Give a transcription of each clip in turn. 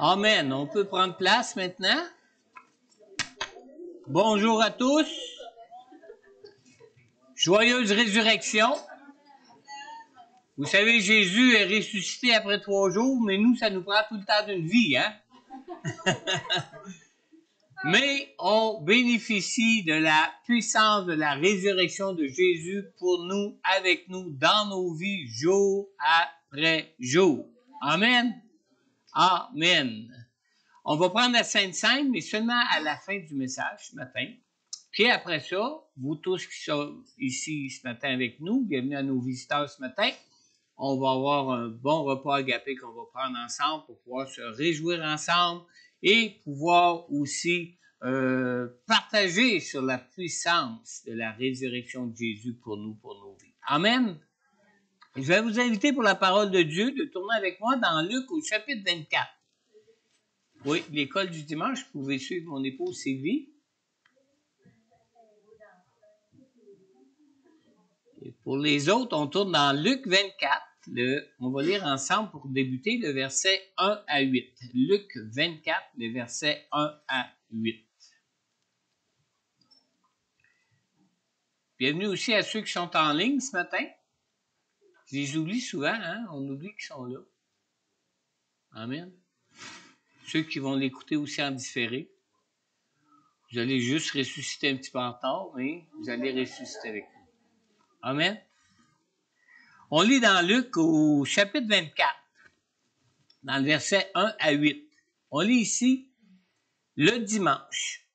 Amen. On peut prendre place maintenant. Bonjour à tous. Joyeuse résurrection. Vous savez, Jésus est ressuscité après 3 jours, mais nous, ça nous prend tout le temps d'une vie, hein? Mais on bénéficie de la puissance de la résurrection de Jésus pour nous, avec nous, dans nos vies, jour après jour. Amen. Amen. On va prendre la Sainte Seine, mais seulement à la fin du message ce matin. Puis après ça, vous tous qui sont ici ce matin avec nous, bienvenue à nos visiteurs ce matin. On va avoir un bon repas agapé qu'on va prendre ensemble pour pouvoir se réjouir ensemble et pouvoir aussi partager sur la puissance de la résurrection de Jésus pour nous, pour nos vies. Amen. Je vais vous inviter pour la parole de Dieu de tourner avec moi dans Luc au chapitre 24. Oui, l'école du dimanche, vous pouvez suivre mon épouse Sylvie. Et pour les autres, on tourne dans Luc 24. On va lire ensemble pour débuter le verset 1 à 8. Luc 24, le verset 1 à 8. Bienvenue aussi à ceux qui sont en ligne ce matin. Je les oublie souvent, hein? On oublie qu'ils sont là. Amen. Ceux qui vont l'écouter aussi en différé. Vous allez juste ressusciter un petit peu en retard, mais vous allez ressusciter avec nous. Amen. On lit dans Luc au chapitre 24, dans le verset 1 à 8. On lit ici, le dimanche,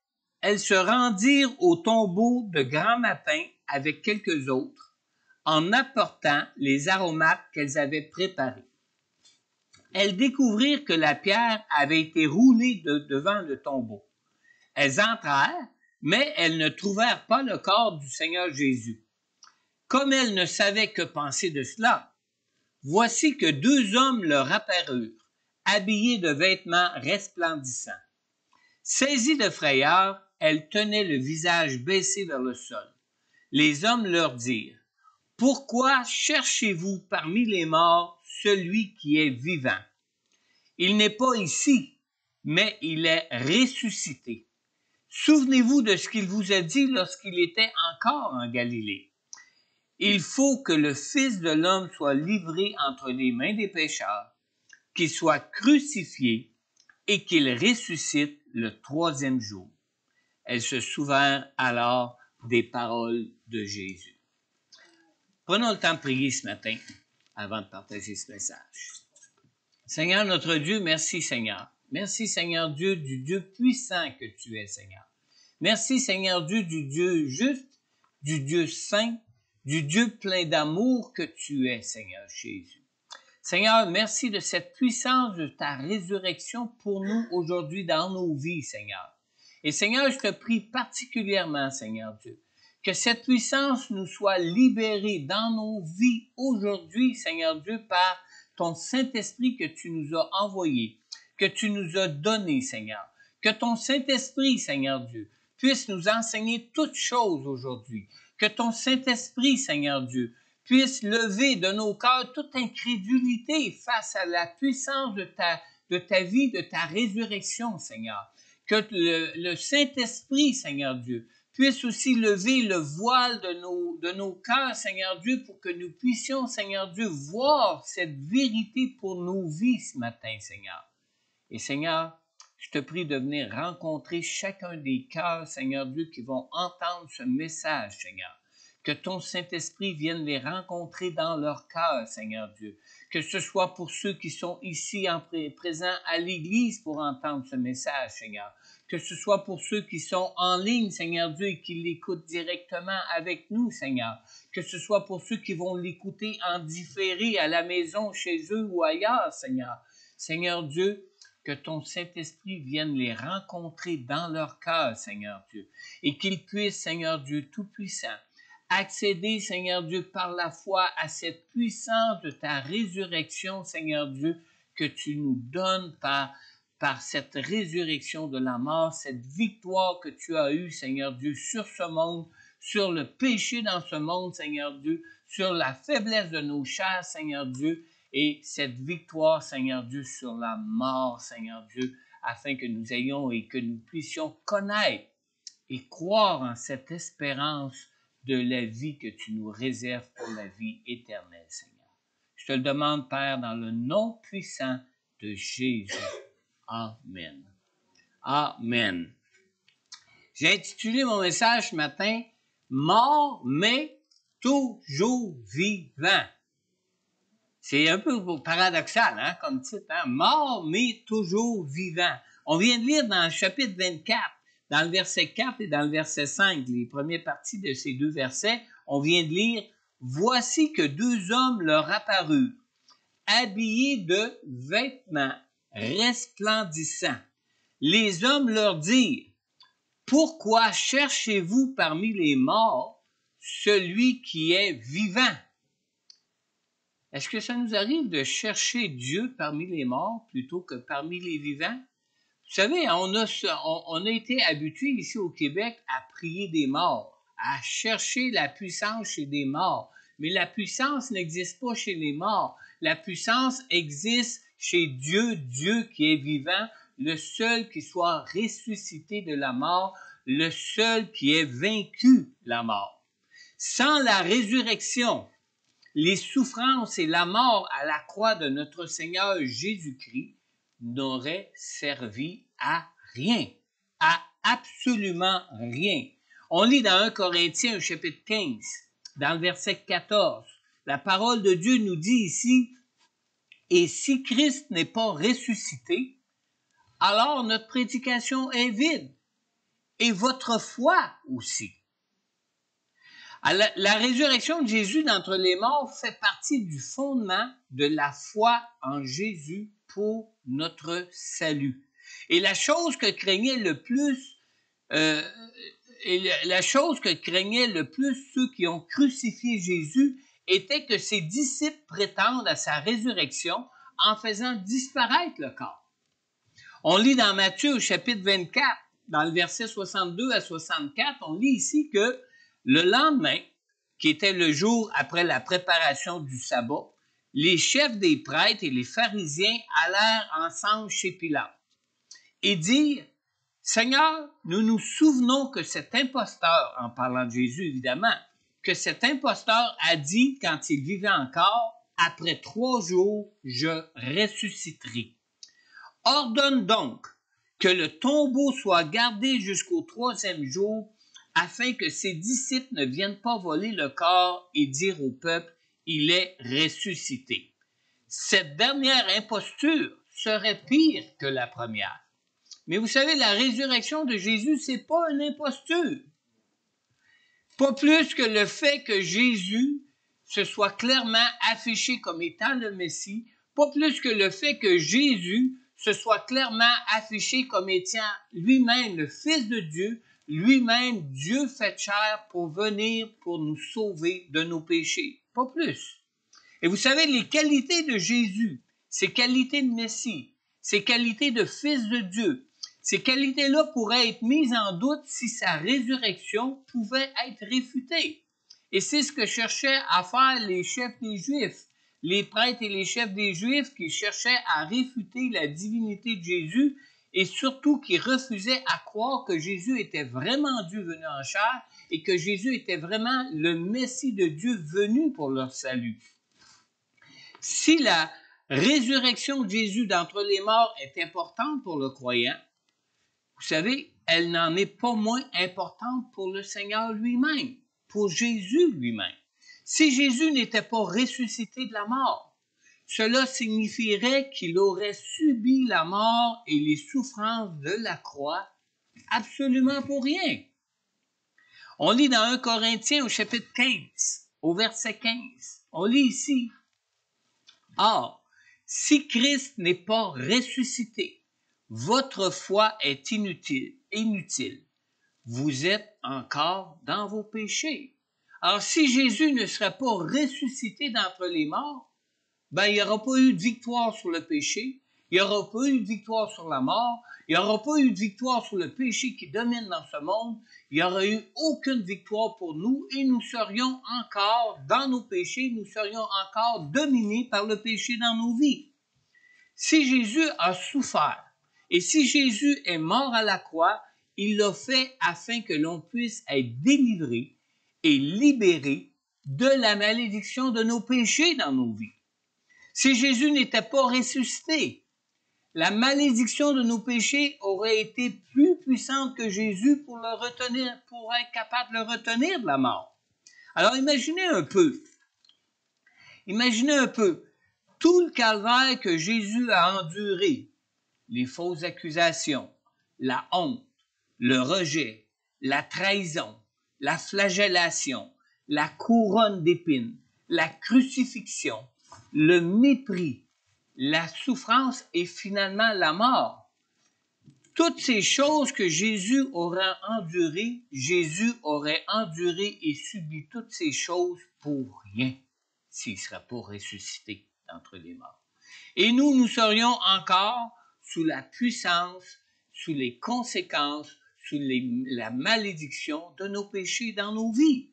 elles se rendirent au tombeau de grand matin avec quelques autres, en apportant les aromates qu'elles avaient préparés. Elles découvrirent que la pierre avait été roulée devant le tombeau. Elles entrèrent, mais elles ne trouvèrent pas le corps du Seigneur Jésus. Comme elles ne savaient que penser de cela, voici que 2 hommes leur apparurent, habillés de vêtements resplendissants. Saisies de frayeur, elles tenaient le visage baissé vers le sol. Les hommes leur dirent, « Pourquoi cherchez-vous parmi les morts celui qui est vivant? Il n'est pas ici, mais il est ressuscité. Souvenez-vous de ce qu'il vous a dit lorsqu'il était encore en Galilée. Il faut que le Fils de l'homme soit livré entre les mains des pécheurs, qu'il soit crucifié et qu'il ressuscite le 3e jour. » Elles se souvinrent alors des paroles de Jésus. Prenons le temps de prier ce matin avant de partager ce message. Seigneur notre Dieu, merci Seigneur. Merci Seigneur Dieu, du Dieu puissant que tu es Seigneur. Merci Seigneur Dieu, du Dieu juste, du Dieu saint, du Dieu plein d'amour que tu es Seigneur Jésus. Seigneur, merci de cette puissance de ta résurrection pour nous aujourd'hui dans nos vies Seigneur. Et Seigneur, je te prie particulièrement Seigneur Dieu, que cette puissance nous soit libérée dans nos vies aujourd'hui Seigneur Dieu par ton Saint-Esprit que tu nous as envoyé, que tu nous as donné, Seigneur. Que ton Saint-Esprit, Seigneur Dieu, puisse nous enseigner toutes choses aujourd'hui. Que ton Saint-Esprit, Seigneur Dieu, puisse lever de nos cœurs toute incrédulité face à la puissance de ta vie, de ta résurrection, Seigneur. Que le Saint-Esprit, Seigneur Dieu, puisse aussi lever le voile de nos cœurs, Seigneur Dieu, pour que nous puissions, Seigneur Dieu, voir cette vérité pour nos vies ce matin, Seigneur. Et Seigneur, je te prie de venir rencontrer chacun des cœurs, Seigneur Dieu, qui vont entendre ce message, Seigneur. Que ton Saint-Esprit vienne les rencontrer dans leur cœur, Seigneur Dieu. Que ce soit pour ceux qui sont ici présents à l'Église pour entendre ce message, Seigneur. Que ce soit pour ceux qui sont en ligne, Seigneur Dieu, et qui l'écoutent directement avec nous, Seigneur. Que ce soit pour ceux qui vont l'écouter en différé à la maison, chez eux ou ailleurs, Seigneur. Seigneur Dieu, que ton Saint-Esprit vienne les rencontrer dans leur cœur, Seigneur Dieu, et qu'ils puissent, Seigneur Dieu Tout-Puissant, accéder, Seigneur Dieu, par la foi à cette puissance de ta résurrection, Seigneur Dieu, que tu nous donnes par cette résurrection de la mort, cette victoire que tu as eue, Seigneur Dieu, sur ce monde, sur le péché dans ce monde, Seigneur Dieu, sur la faiblesse de nos chairs, Seigneur Dieu, et cette victoire, Seigneur Dieu, sur la mort, Seigneur Dieu, afin que nous ayons et que nous puissions connaître et croire en cette espérance de la vie que tu nous réserves pour la vie éternelle, Seigneur. Je te le demande, Père, dans le nom puissant de Jésus. Amen. Amen. J'ai intitulé mon message ce matin « Mort, mais toujours vivant ». C'est un peu paradoxal, hein, comme titre, hein? Mort, mais toujours vivant. On vient de lire dans le chapitre 24, dans le verset 4 et dans le verset 5, les premières parties de ces deux versets, on vient de lire « Voici que deux hommes leur apparurent, habillés de vêtements resplendissants. Les hommes leur dirent, « Pourquoi cherchez-vous parmi les morts celui qui est vivant? » Est-ce que ça nous arrive de chercher Dieu parmi les morts plutôt que parmi les vivants? Vous savez, on a été habitué ici au Québec à prier des morts, à chercher la puissance chez des morts. Mais la puissance n'existe pas chez les morts. La puissance existe chez Dieu, Dieu qui est vivant, le seul qui soit ressuscité de la mort, le seul qui ait vaincu la mort. Sans la résurrection, les souffrances et la mort à la croix de notre Seigneur Jésus-Christ n'auraient servi à rien, à absolument rien. On lit dans 1 Corinthiens, chapitre 15, dans le verset 14, la parole de Dieu nous dit ici, « Et si Christ n'est pas ressuscité, alors notre prédication est vide, et votre foi aussi. » La résurrection de Jésus d'entre les morts fait partie du fondement de la foi en Jésus pour notre salut. Et la chose que craignaient le plus, ceux qui ont crucifié Jésus était que ses disciples prétendent à sa résurrection en faisant disparaître le corps. On lit dans Matthieu au chapitre 24, dans le verset 62 à 64, on lit ici que le lendemain, qui était le jour après la préparation du sabbat, les chefs des prêtres et les pharisiens allèrent ensemble chez Pilate et dirent, « Seigneur, nous nous souvenons que cet imposteur, en parlant de Jésus évidemment, que cet imposteur a dit quand il vivait encore, « Après 3 jours, je ressusciterai. Ordonne donc que le tombeau soit gardé jusqu'au 3e jour, afin que ses disciples ne viennent pas voler le corps et dire au peuple, « Il est ressuscité. » Cette dernière imposture serait pire que la première. Mais vous savez, la résurrection de Jésus, c'est pas une imposture. Pas plus que le fait que Jésus se soit clairement affiché comme étant le Messie, pas plus que le fait que Jésus se soit clairement affiché comme étant lui-même le Fils de Dieu, lui-même Dieu fait chair pour venir pour nous sauver de nos péchés. Pas plus. Et vous savez, les qualités de Jésus, ses qualités de Messie, ses qualités de Fils de Dieu, ces qualités-là pourraient être mises en doute si sa résurrection pouvait être réfutée. Et c'est ce que cherchaient à faire les chefs des Juifs, les prêtres et les chefs des Juifs qui cherchaient à réfuter la divinité de Jésus et surtout qui refusaient à croire que Jésus était vraiment Dieu venu en chair et que Jésus était vraiment le Messie de Dieu venu pour leur salut. Si la résurrection de Jésus d'entre les morts est importante pour le croyant, vous savez, elle n'en est pas moins importante pour le Seigneur lui-même, pour Jésus lui-même. Si Jésus n'était pas ressuscité de la mort, cela signifierait qu'il aurait subi la mort et les souffrances de la croix absolument pour rien. On lit dans 1 Corinthiens au chapitre 15, au verset 15. On lit ici, « Or, si Christ n'est pas ressuscité, votre foi est inutile. Vous êtes encore dans vos péchés. Alors, si Jésus ne serait pas ressuscité d'entre les morts, ben, il n'y aura pas eu de victoire sur le péché, il n'y aura pas eu de victoire sur la mort, il n'y aura pas eu de victoire sur le péché qui domine dans ce monde, il n'y aura eu aucune victoire pour nous et nous serions encore dans nos péchés, nous serions encore dominés par le péché dans nos vies. Si Jésus a souffert et si Jésus est mort à la croix, il l'a fait afin que l'on puisse être délivré et libéré de la malédiction de nos péchés dans nos vies. Si Jésus n'était pas ressuscité, la malédiction de nos péchés aurait été plus puissante que Jésus pour être capable de le retenir de la mort. Alors imaginez un peu tout le calvaire que Jésus a enduré, les fausses accusations, la honte, le rejet, la trahison, la flagellation, la couronne d'épines, la crucifixion, le mépris, la souffrance et finalement la mort. Toutes ces choses que Jésus aurait endurées, Jésus aurait enduré et subi toutes ces choses pour rien s'il ne serait pas ressuscité d'entre les morts. Et nous serions encore sous la puissance, sous les conséquences, sous la malédiction de nos péchés dans nos vies.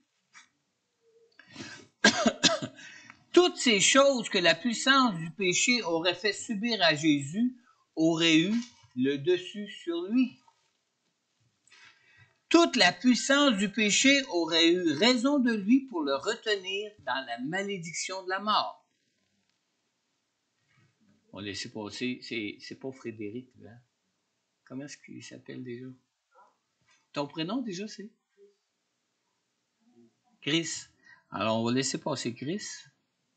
Toutes ces choses que la puissance du péché aurait fait subir à Jésus auraient eu le dessus sur lui. Toute la puissance du péché aurait eu raison de lui pour le retenir dans la malédiction de la mort. On laisse passer, c'est pas Frédéric, hein? Comment est-ce qu'il s'appelle déjà? Ton prénom déjà, c'est? Chris. Alors, on va laisser passer Chris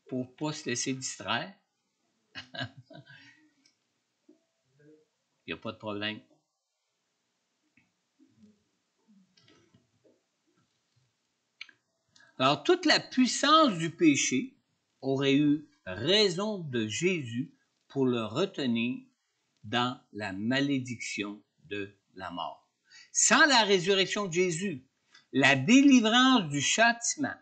pour ne pas se laisser distraire. Il n'y a pas de problème. Alors, toute la puissance du péché aurait eu raison de Jésus pour le retenir dans la malédiction de la mort. Sans la résurrection de Jésus, la délivrance du châtiment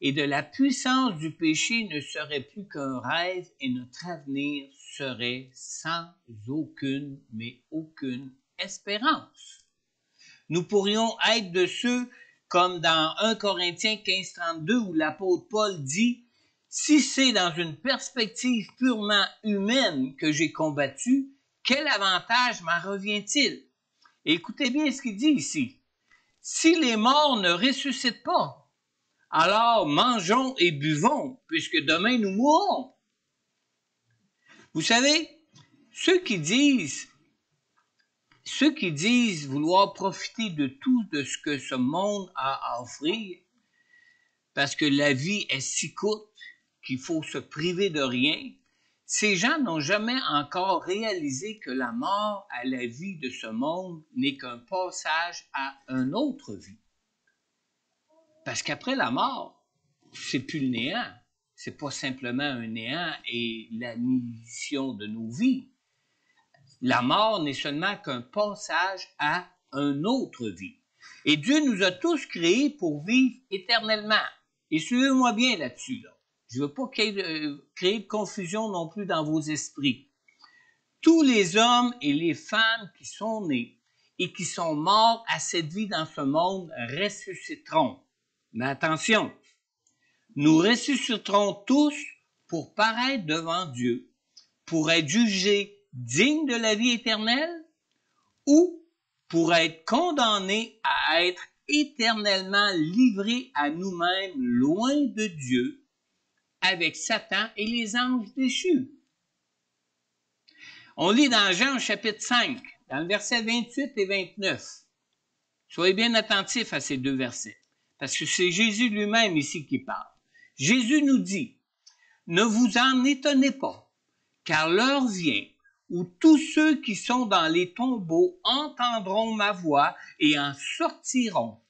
et de la puissance du péché ne serait plus qu'un rêve et notre avenir serait sans aucune espérance. Nous pourrions être de ceux comme dans 1 Corinthiens 15:32 où l'apôtre Paul dit « Si c'est dans une perspective purement humaine que j'ai combattu, quel avantage m'en revient-il? » Écoutez bien ce qu'il dit ici. « Si les morts ne ressuscitent pas, alors mangeons et buvons, puisque demain nous mourrons. » Vous savez, ceux qui disent vouloir profiter de tout de ce que ce monde a à offrir, parce que la vie est si courte qu'il faut se priver de rien, ces gens n'ont jamais encore réalisé que la mort à la vie de ce monde n'est qu'un passage à une autre vie. Parce qu'après la mort, c'est plus le néant. C'est pas simplement un néant et l'annihilation de nos vies. La mort n'est seulement qu'un passage à une autre vie. Et Dieu nous a tous créés pour vivre éternellement. Et suivez-moi bien là-dessus. Là. Je ne veux pas créer de confusion non plus dans vos esprits. Tous les hommes et les femmes qui sont nés et qui sont morts à cette vie dans ce monde ressusciteront. Mais attention, nous ressusciterons tous pour paraître devant Dieu, pour être jugés dignes de la vie éternelle ou pour être condamnés à être éternellement livrés à nous-mêmes loin de Dieu avec Satan et les anges déchus. On lit dans Jean chapitre 5, dans le verset 28 et 29. Soyez bien attentifs à ces deux versets, parce que c'est Jésus lui-même ici qui parle. Jésus nous dit, « Ne vous en étonnez pas, car l'heure vient où tous ceux qui sont dans les tombeaux entendront ma voix et en sortiront.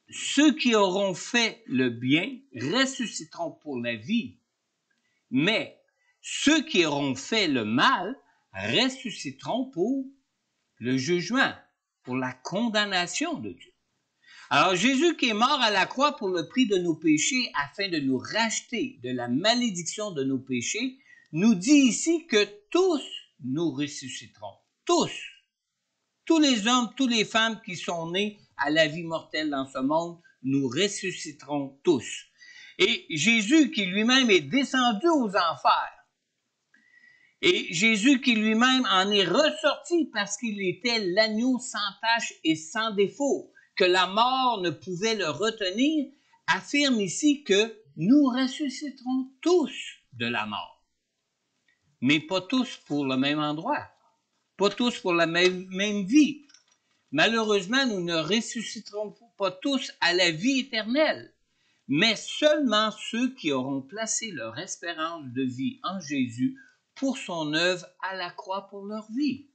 Ceux qui auront fait le bien ressusciteront pour la vie, mais ceux qui auront fait le mal ressusciteront pour le jugement, pour la condamnation de Dieu. Alors Jésus qui est mort à la croix pour le prix de nos péchés afin de nous racheter de la malédiction de nos péchés, nous dit ici que tous nous ressusciterons. Tous. Tous les hommes, toutes les femmes qui sont nés à la vie mortelle dans ce monde, nous ressusciterons tous. Et Jésus qui lui-même est descendu aux enfers, et Jésus qui lui-même en est ressorti parce qu'il était l'agneau sans tache et sans défaut, que la mort ne pouvait le retenir, affirme ici que nous ressusciterons tous de la mort. Mais pas tous pour le même endroit, pas tous pour la même vie. Malheureusement, nous ne ressusciterons pas tous à la vie éternelle, mais seulement ceux qui auront placé leur espérance de vie en Jésus pour son œuvre à la croix pour leur vie.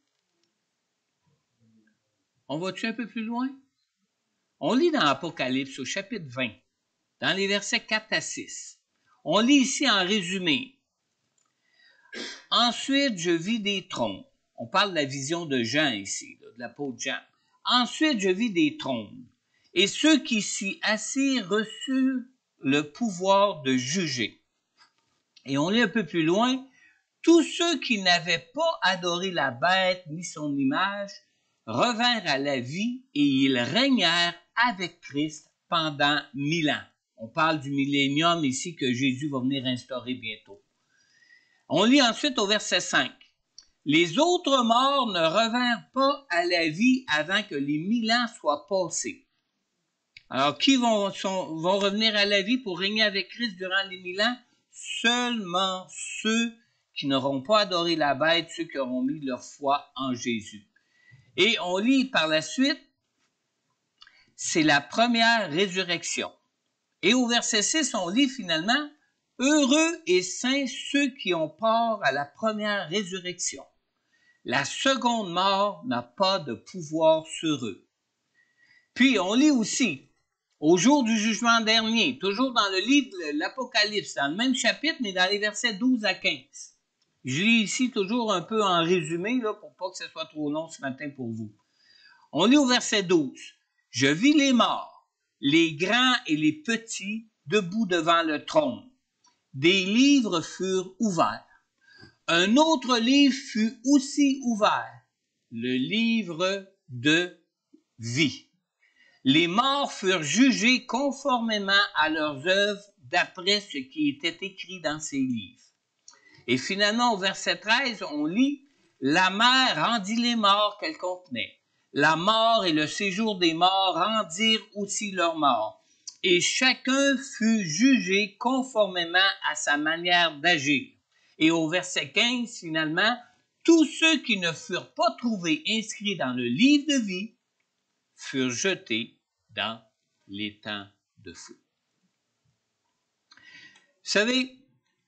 On va-tu un peu plus loin? On lit dans Apocalypse au chapitre 20, dans les versets 4 à 6. On lit ici en résumé. Ensuite, je vis des trônes. On parle de la vision de Jean ici, de l'apôtre Jean. Ensuite, je vis des trônes, et ceux qui s'y assirent reçurent le pouvoir de juger. Et on lit un peu plus loin. Tous ceux qui n'avaient pas adoré la bête ni son image revinrent à la vie et ils régnèrent avec Christ pendant 1000 ans. On parle du millénium ici que Jésus va venir instaurer bientôt. On lit ensuite au verset 5. Les autres morts ne revinrent pas à la vie avant que les 1000 ans soient passés. Alors, qui vont revenir à la vie pour régner avec Christ durant les 1000 ans? Seulement ceux qui n'auront pas adoré la bête, ceux qui auront mis leur foi en Jésus. Et on lit par la suite, c'est la première résurrection. Et au verset 6, on lit finalement, heureux et saints ceux qui ont part à la première résurrection. La seconde mort n'a pas de pouvoir sur eux. Puis on lit aussi, au jour du jugement dernier, toujours dans le livre de l'Apocalypse, dans le même chapitre, mais dans les versets 12 à 15. Je lis ici toujours un peu en résumé, là, pour pas que ce soit trop long ce matin pour vous. On lit au verset 12. Je vis les morts, les grands et les petits, debout devant le trône. Des livres furent ouverts. Un autre livre fut aussi ouvert, le livre de vie. Les morts furent jugés conformément à leurs œuvres d'après ce qui était écrit dans ces livres. Et finalement, au verset 13, on lit « La mer rendit les morts qu'elle contenait. La mort et le séjour des morts rendirent aussi leurs morts. Et chacun fut jugé conformément à sa manière d'agir. » Et au verset 15, finalement, « Tous ceux qui ne furent pas trouvés inscrits dans le livre de vie furent jetés dans l'étang de feu. » Vous savez,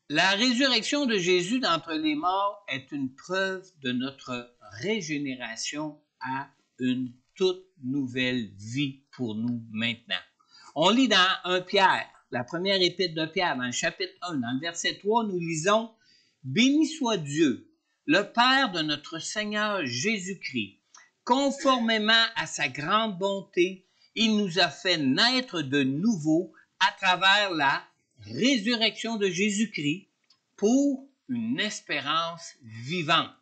la résurrection de Jésus d'entre les morts est une preuve de notre régénération à une toute nouvelle vie pour nous maintenant. On lit dans 1 Pierre, la première épître de Pierre, dans le chapitre 1, dans le verset 3, nous lisons « Béni soit Dieu, le Père de notre Seigneur Jésus-Christ. Conformément à sa grande bonté, il nous a fait naître de nouveau à travers la résurrection de Jésus-Christ pour une espérance vivante. »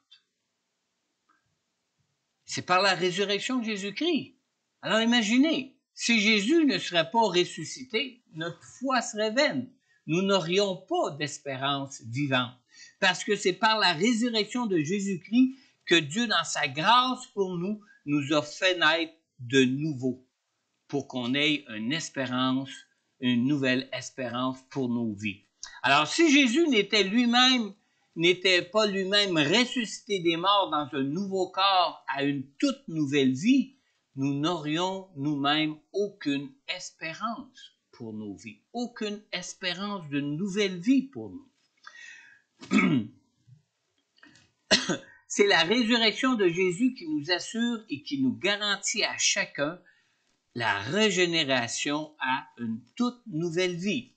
C'est par la résurrection de Jésus-Christ. Alors imaginez, si Jésus ne serait pas ressuscité, notre foi serait vaine. Nous n'aurions pas d'espérance vivante. Parce que c'est par la résurrection de Jésus-Christ que Dieu, dans sa grâce pour nous, nous a fait naître de nouveau pour qu'on ait une espérance, une nouvelle espérance pour nos vies. Alors, si Jésus n'était pas lui-même ressuscité des morts dans un nouveau corps à une toute nouvelle vie, nous n'aurions nous-mêmes aucune espérance pour nos vies, aucune espérance de nouvelle vie pour nous. C'est la résurrection de Jésus qui nous assure et qui nous garantit à chacun la régénération à une toute nouvelle vie.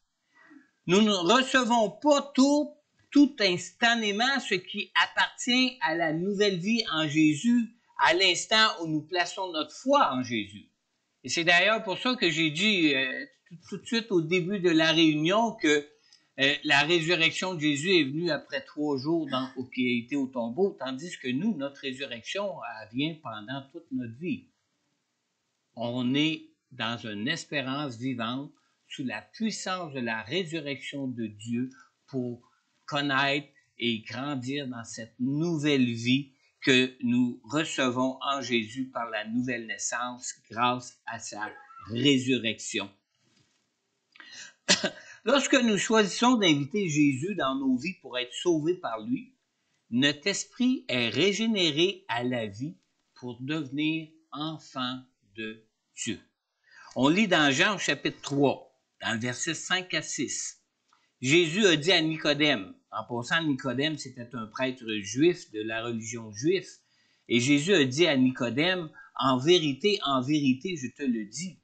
Nous ne recevons pas tout instantanément ce qui appartient à la nouvelle vie en Jésus à l'instant où nous plaçons notre foi en Jésus. Et c'est d'ailleurs pour ça que j'ai dit tout de suite au début de la réunion que la résurrection de Jésus est venue après 3 jours qu'il a été au tombeau, tandis que nous, notre résurrection, elle vient pendant toute notre vie. On est dans une espérance vivante sous la puissance de la résurrection de Dieu pour connaître et grandir dans cette nouvelle vie que nous recevons en Jésus par la nouvelle naissance grâce à sa résurrection. Lorsque nous choisissons d'inviter Jésus dans nos vies pour être sauvés par lui, notre esprit est régénéré à la vie pour devenir enfant de Dieu. On lit dans Jean au chapitre 3, dans le verset 5 à 6. Jésus a dit à Nicodème, en passant Nicodème, c'était un prêtre juif de la religion juive, et Jésus a dit à Nicodème, en vérité, je te le dis,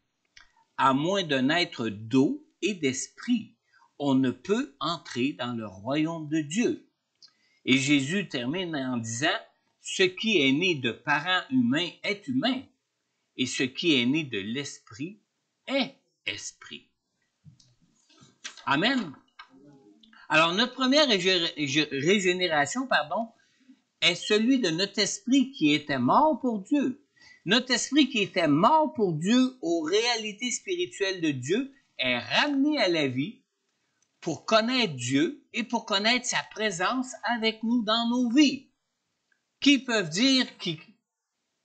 à moins de naître d'eau et d'esprit, on ne peut entrer dans le royaume de Dieu. Et Jésus termine en disant, ce qui est né de parents humains est humain, et ce qui est né de l'esprit est esprit. Amen. Alors, notre première régénération, est celui de notre esprit qui était mort pour Dieu. Notre esprit qui était mort pour Dieu aux réalités spirituelles de Dieu est ramené à la vie pour connaître Dieu et pour connaître sa présence avec nous dans nos vies. Qui peuvent dire qu'ils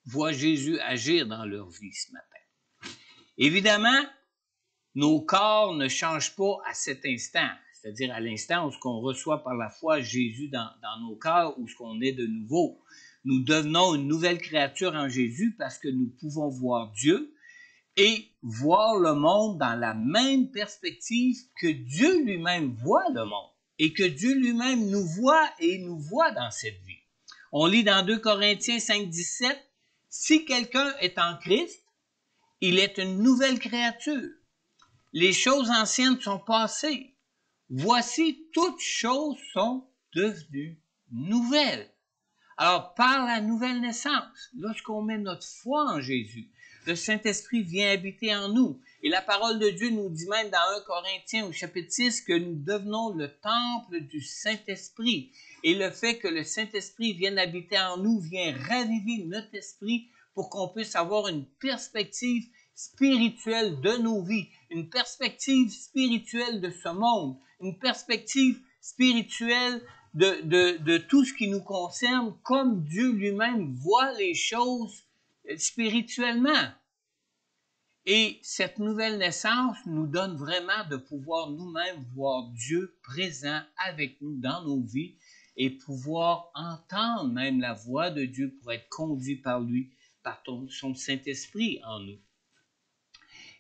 voient Jésus agir dans leur vie ce matin? Évidemment, nos corps ne changent pas à cet instant, c'est-à-dire à l'instant où on reçoit par la foi Jésus dans nos cœurs, où on est de nouveau. Nous devenons une nouvelle créature en Jésus parce que nous pouvons voir Dieu et voir le monde dans la même perspective que Dieu lui-même voit le monde et que Dieu lui-même nous voit et nous voit dans cette vie. On lit dans 2 Corinthiens 5, 17, « Si quelqu'un est en Christ, il est une nouvelle créature. Les choses anciennes sont passées. Voici, toutes choses sont devenues nouvelles. » Alors, par la nouvelle naissance, lorsqu'on met notre foi en Jésus, le Saint-Esprit vient habiter en nous. Et la parole de Dieu nous dit même dans 1 Corinthiens au chapitre 6 que nous devenons le temple du Saint-Esprit. Et le fait que le Saint-Esprit vienne habiter en nous vient raviver notre esprit pour qu'on puisse avoir une perspective spirituelle de nos vies, une perspective spirituelle de ce monde, une perspective spirituelle de tout ce qui nous concerne, comme Dieu lui-même voit les choses spirituellement. Et cette nouvelle naissance nous donne vraiment de pouvoir nous-mêmes voir Dieu présent avec nous dans nos vies et pouvoir entendre même la voix de Dieu pour être conduit par lui, par son Saint-Esprit en nous.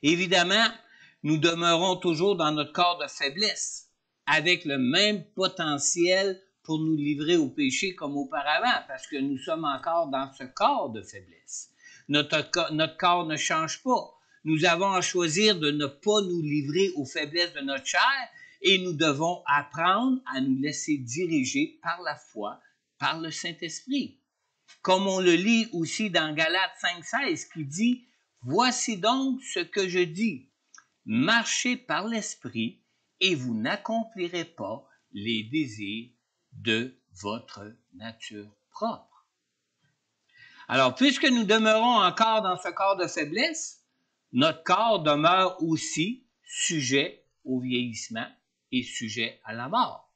Évidemment, nous demeurons toujours dans notre corps de faiblesse, avec le même potentiel pour nous livrer au péché comme auparavant, parce que nous sommes encore dans ce corps de faiblesse. Notre corps ne change pas. Nous avons à choisir de ne pas nous livrer aux faiblesses de notre chair et nous devons apprendre à nous laisser diriger par la foi, par le Saint-Esprit. Comme on le lit aussi dans Galates 5,16 qui dit « Voici donc ce que je dis, marchez par l'Esprit et vous n'accomplirez pas les désirs de votre nature propre. » Alors, puisque nous demeurons encore dans ce corps de faiblesse, notre corps demeure aussi sujet au vieillissement et sujet à la mort.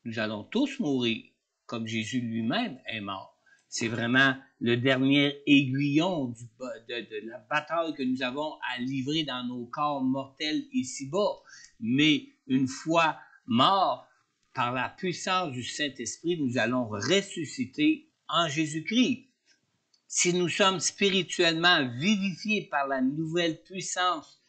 Nous allons tous mourir, comme Jésus lui-même est mort. C'est vraiment le dernier aiguillon de la bataille que nous avons à livrer dans nos corps mortels ici-bas. Mais une fois morts, par la puissance du Saint-Esprit, nous allons ressusciter en Jésus-Christ. Si nous sommes spirituellement vivifiés par la nouvelle puissance,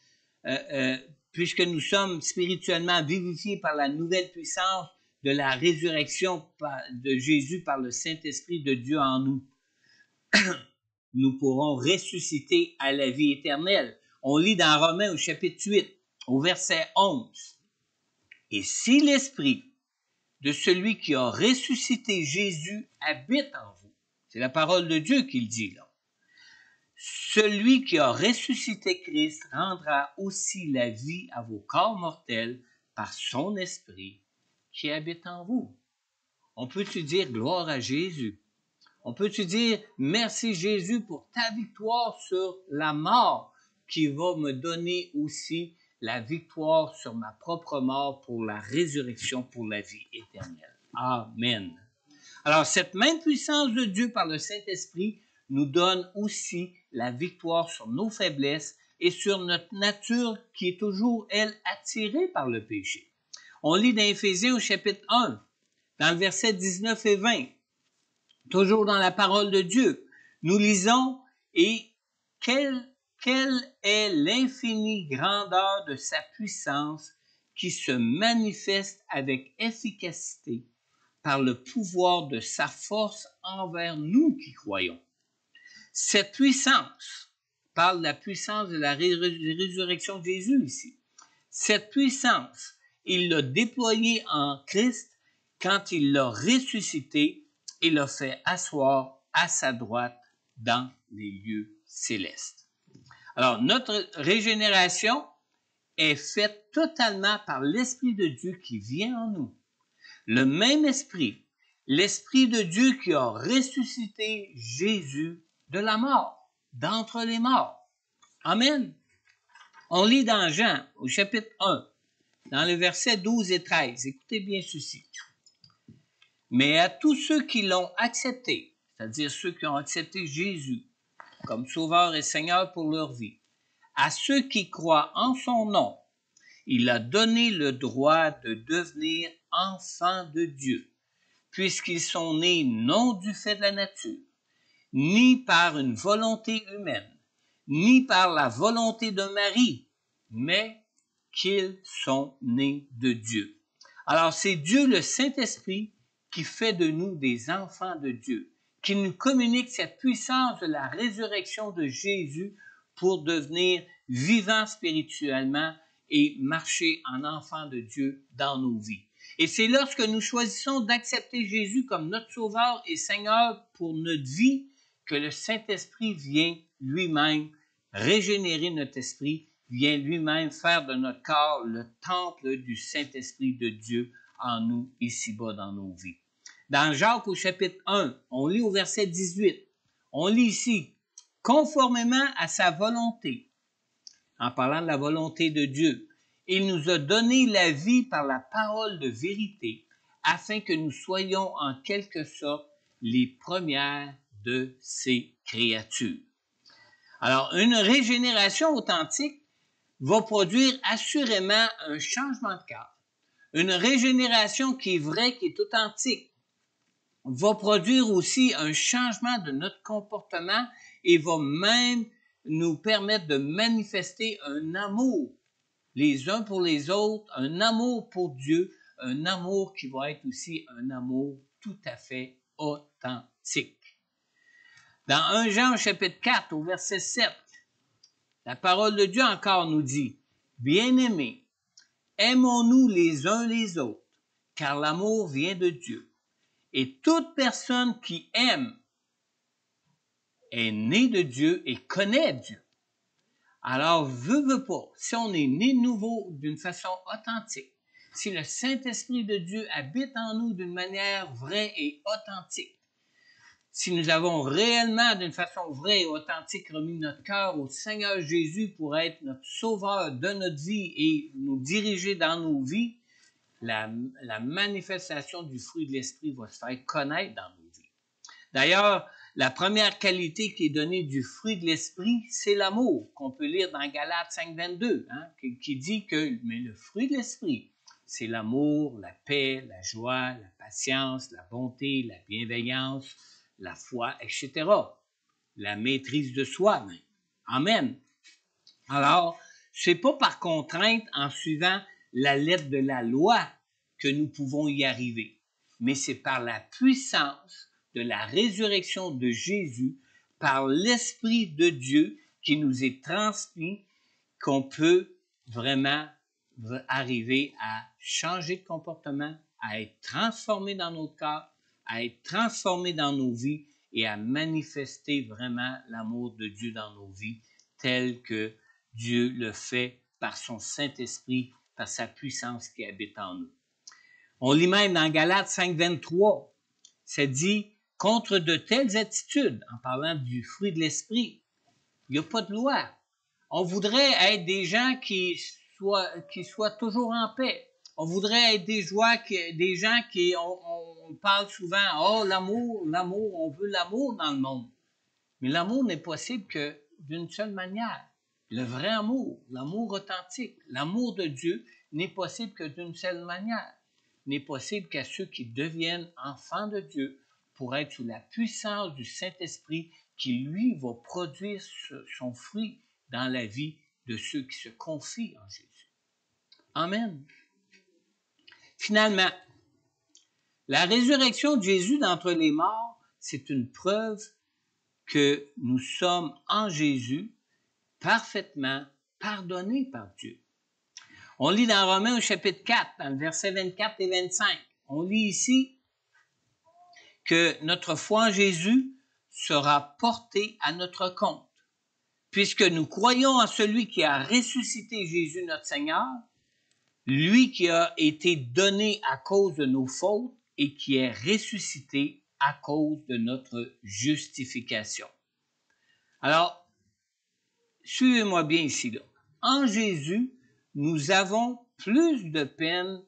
puisque nous sommes spirituellement vivifiés par la nouvelle puissance de la résurrection de Jésus par le Saint-Esprit de Dieu en nous, nous pourrons ressusciter à la vie éternelle. On lit dans Romains au chapitre 8, au verset 11. « Et si l'Esprit de celui qui a ressuscité Jésus habite en vous, C'est la parole de Dieu qui le dit là. Celui qui a ressuscité Christ rendra aussi la vie à vos corps mortels par son esprit qui habite en vous. On peut-tu dire gloire à Jésus? On peut-tu dire merci Jésus pour ta victoire sur la mort qui va me donner aussi la victoire sur ma propre mort pour la résurrection, pour la vie éternelle. Amen. Alors, cette même puissance de Dieu par le Saint-Esprit nous donne aussi la victoire sur nos faiblesses et sur notre nature qui est toujours, elle, attirée par le péché. On lit dans Éphésiens au chapitre 1, dans le verset 19 et 20, toujours dans la parole de Dieu. Nous lisons « Et quelle est l'infinie grandeur de sa puissance qui se manifeste avec efficacité par le pouvoir de sa force envers nous qui croyons. » Cette puissance, parle de la puissance de la résurrection de Jésus ici. Cette puissance, il l'a déployée en Christ quand il l'a ressuscité et l'a fait asseoir à sa droite dans les lieux célestes. Alors, notre régénération est faite totalement par l'Esprit de Dieu qui vient en nous. Le même esprit, l'Esprit de Dieu qui a ressuscité Jésus de la mort, d'entre les morts. Amen. On lit dans Jean, au chapitre 1, dans le verset 12 et 13. Écoutez bien ceci. « Mais à tous ceux qui l'ont accepté, c'est-à-dire ceux qui ont accepté Jésus comme Sauveur et Seigneur pour leur vie, à ceux qui croient en son nom, il a donné le droit de devenir enfants de Dieu, puisqu'ils sont nés non du fait de la nature, ni par une volonté humaine, ni par la volonté d'un mari, mais qu'ils sont nés de Dieu. » Alors c'est Dieu le Saint-Esprit qui fait de nous des enfants de Dieu, qui nous communique cette puissance de la résurrection de Jésus pour devenir vivants spirituellement et marcher en enfants de Dieu dans nos vies. Et c'est lorsque nous choisissons d'accepter Jésus comme notre Sauveur et Seigneur pour notre vie que le Saint-Esprit vient lui-même régénérer notre esprit, vient lui-même faire de notre corps le temple du Saint-Esprit de Dieu en nous, ici-bas dans nos vies. Dans Jacques au chapitre 1, on lit au verset 18, on lit ici, « Conformément à sa volonté », en parlant de la volonté de Dieu, « il nous a donné la vie par la parole de vérité, afin que nous soyons en quelque sorte les premières de ses créatures. » Alors, une régénération authentique va produire assurément un changement de cœur. Une régénération qui est vraie, qui est authentique, va produire aussi un changement de notre comportement et va même nous permettre de manifester un amour les uns pour les autres, un amour pour Dieu, un amour qui va être aussi un amour tout à fait authentique. Dans 1 Jean chapitre 4 au verset 7, la parole de Dieu encore nous dit, « Bien-aimés, aimons-nous les uns les autres, car l'amour vient de Dieu. Et toute personne qui aime est née de Dieu et connaît Dieu. » Alors, veut pas, si on est né de nouveau d'une façon authentique, si le Saint-Esprit de Dieu habite en nous d'une manière vraie et authentique, si nous avons réellement, d'une façon vraie et authentique, remis notre cœur au Seigneur Jésus pour être notre sauveur de notre vie et nous diriger dans nos vies, la manifestation du fruit de l'Esprit va se faire connaître dans nos vies. D'ailleurs, la première qualité qui est donnée du fruit de l'Esprit, c'est l'amour, qu'on peut lire dans Galates 5,22, qui dit que mais le fruit de l'Esprit, c'est l'amour, la paix, la joie, la patience, la bonté, la bienveillance, la foi, etc. La maîtrise de soi même. Amen. Alors, c'est pas par contrainte en suivant la lettre de la loi que nous pouvons y arriver, mais c'est par la puissance de la résurrection de Jésus, par l'Esprit de Dieu qui nous est transmis, qu'on peut vraiment arriver à changer de comportement, à être transformé dans notre corps, à être transformé dans nos vies et à manifester vraiment l'amour de Dieu dans nos vies, tel que Dieu le fait par son Saint-Esprit, par sa puissance qui habite en nous. On lit même dans Galates 5,23, ça dit « Contre de telles attitudes », en parlant du fruit de l'Esprit, il n'y a pas de loi. On voudrait être des gens qui soient toujours en paix. On voudrait être des gens qui, on parle souvent, oh, l'amour, on veut l'amour dans le monde. Mais l'amour n'est possible que d'une seule manière. Le vrai amour, l'amour authentique, l'amour de Dieu n'est possible que d'une seule manière. N'est possible qu'à ceux qui deviennent enfants de Dieu pour être sous la puissance du Saint-Esprit qui, lui, va produire son fruit dans la vie de ceux qui se confient en Jésus. Amen. Finalement, la résurrection de Jésus d'entre les morts, c'est une preuve que nous sommes en Jésus parfaitement pardonnés par Dieu. On lit dans Romains au chapitre 4, dans le verset 24 et 25, on lit ici que notre foi en Jésus sera portée à notre compte, puisque nous croyons en celui qui a ressuscité Jésus notre Seigneur, lui qui a été donné à cause de nos fautes et qui est ressuscité à cause de notre justification. Alors, suivez-moi bien ici, là. En Jésus, nous avons plus de peine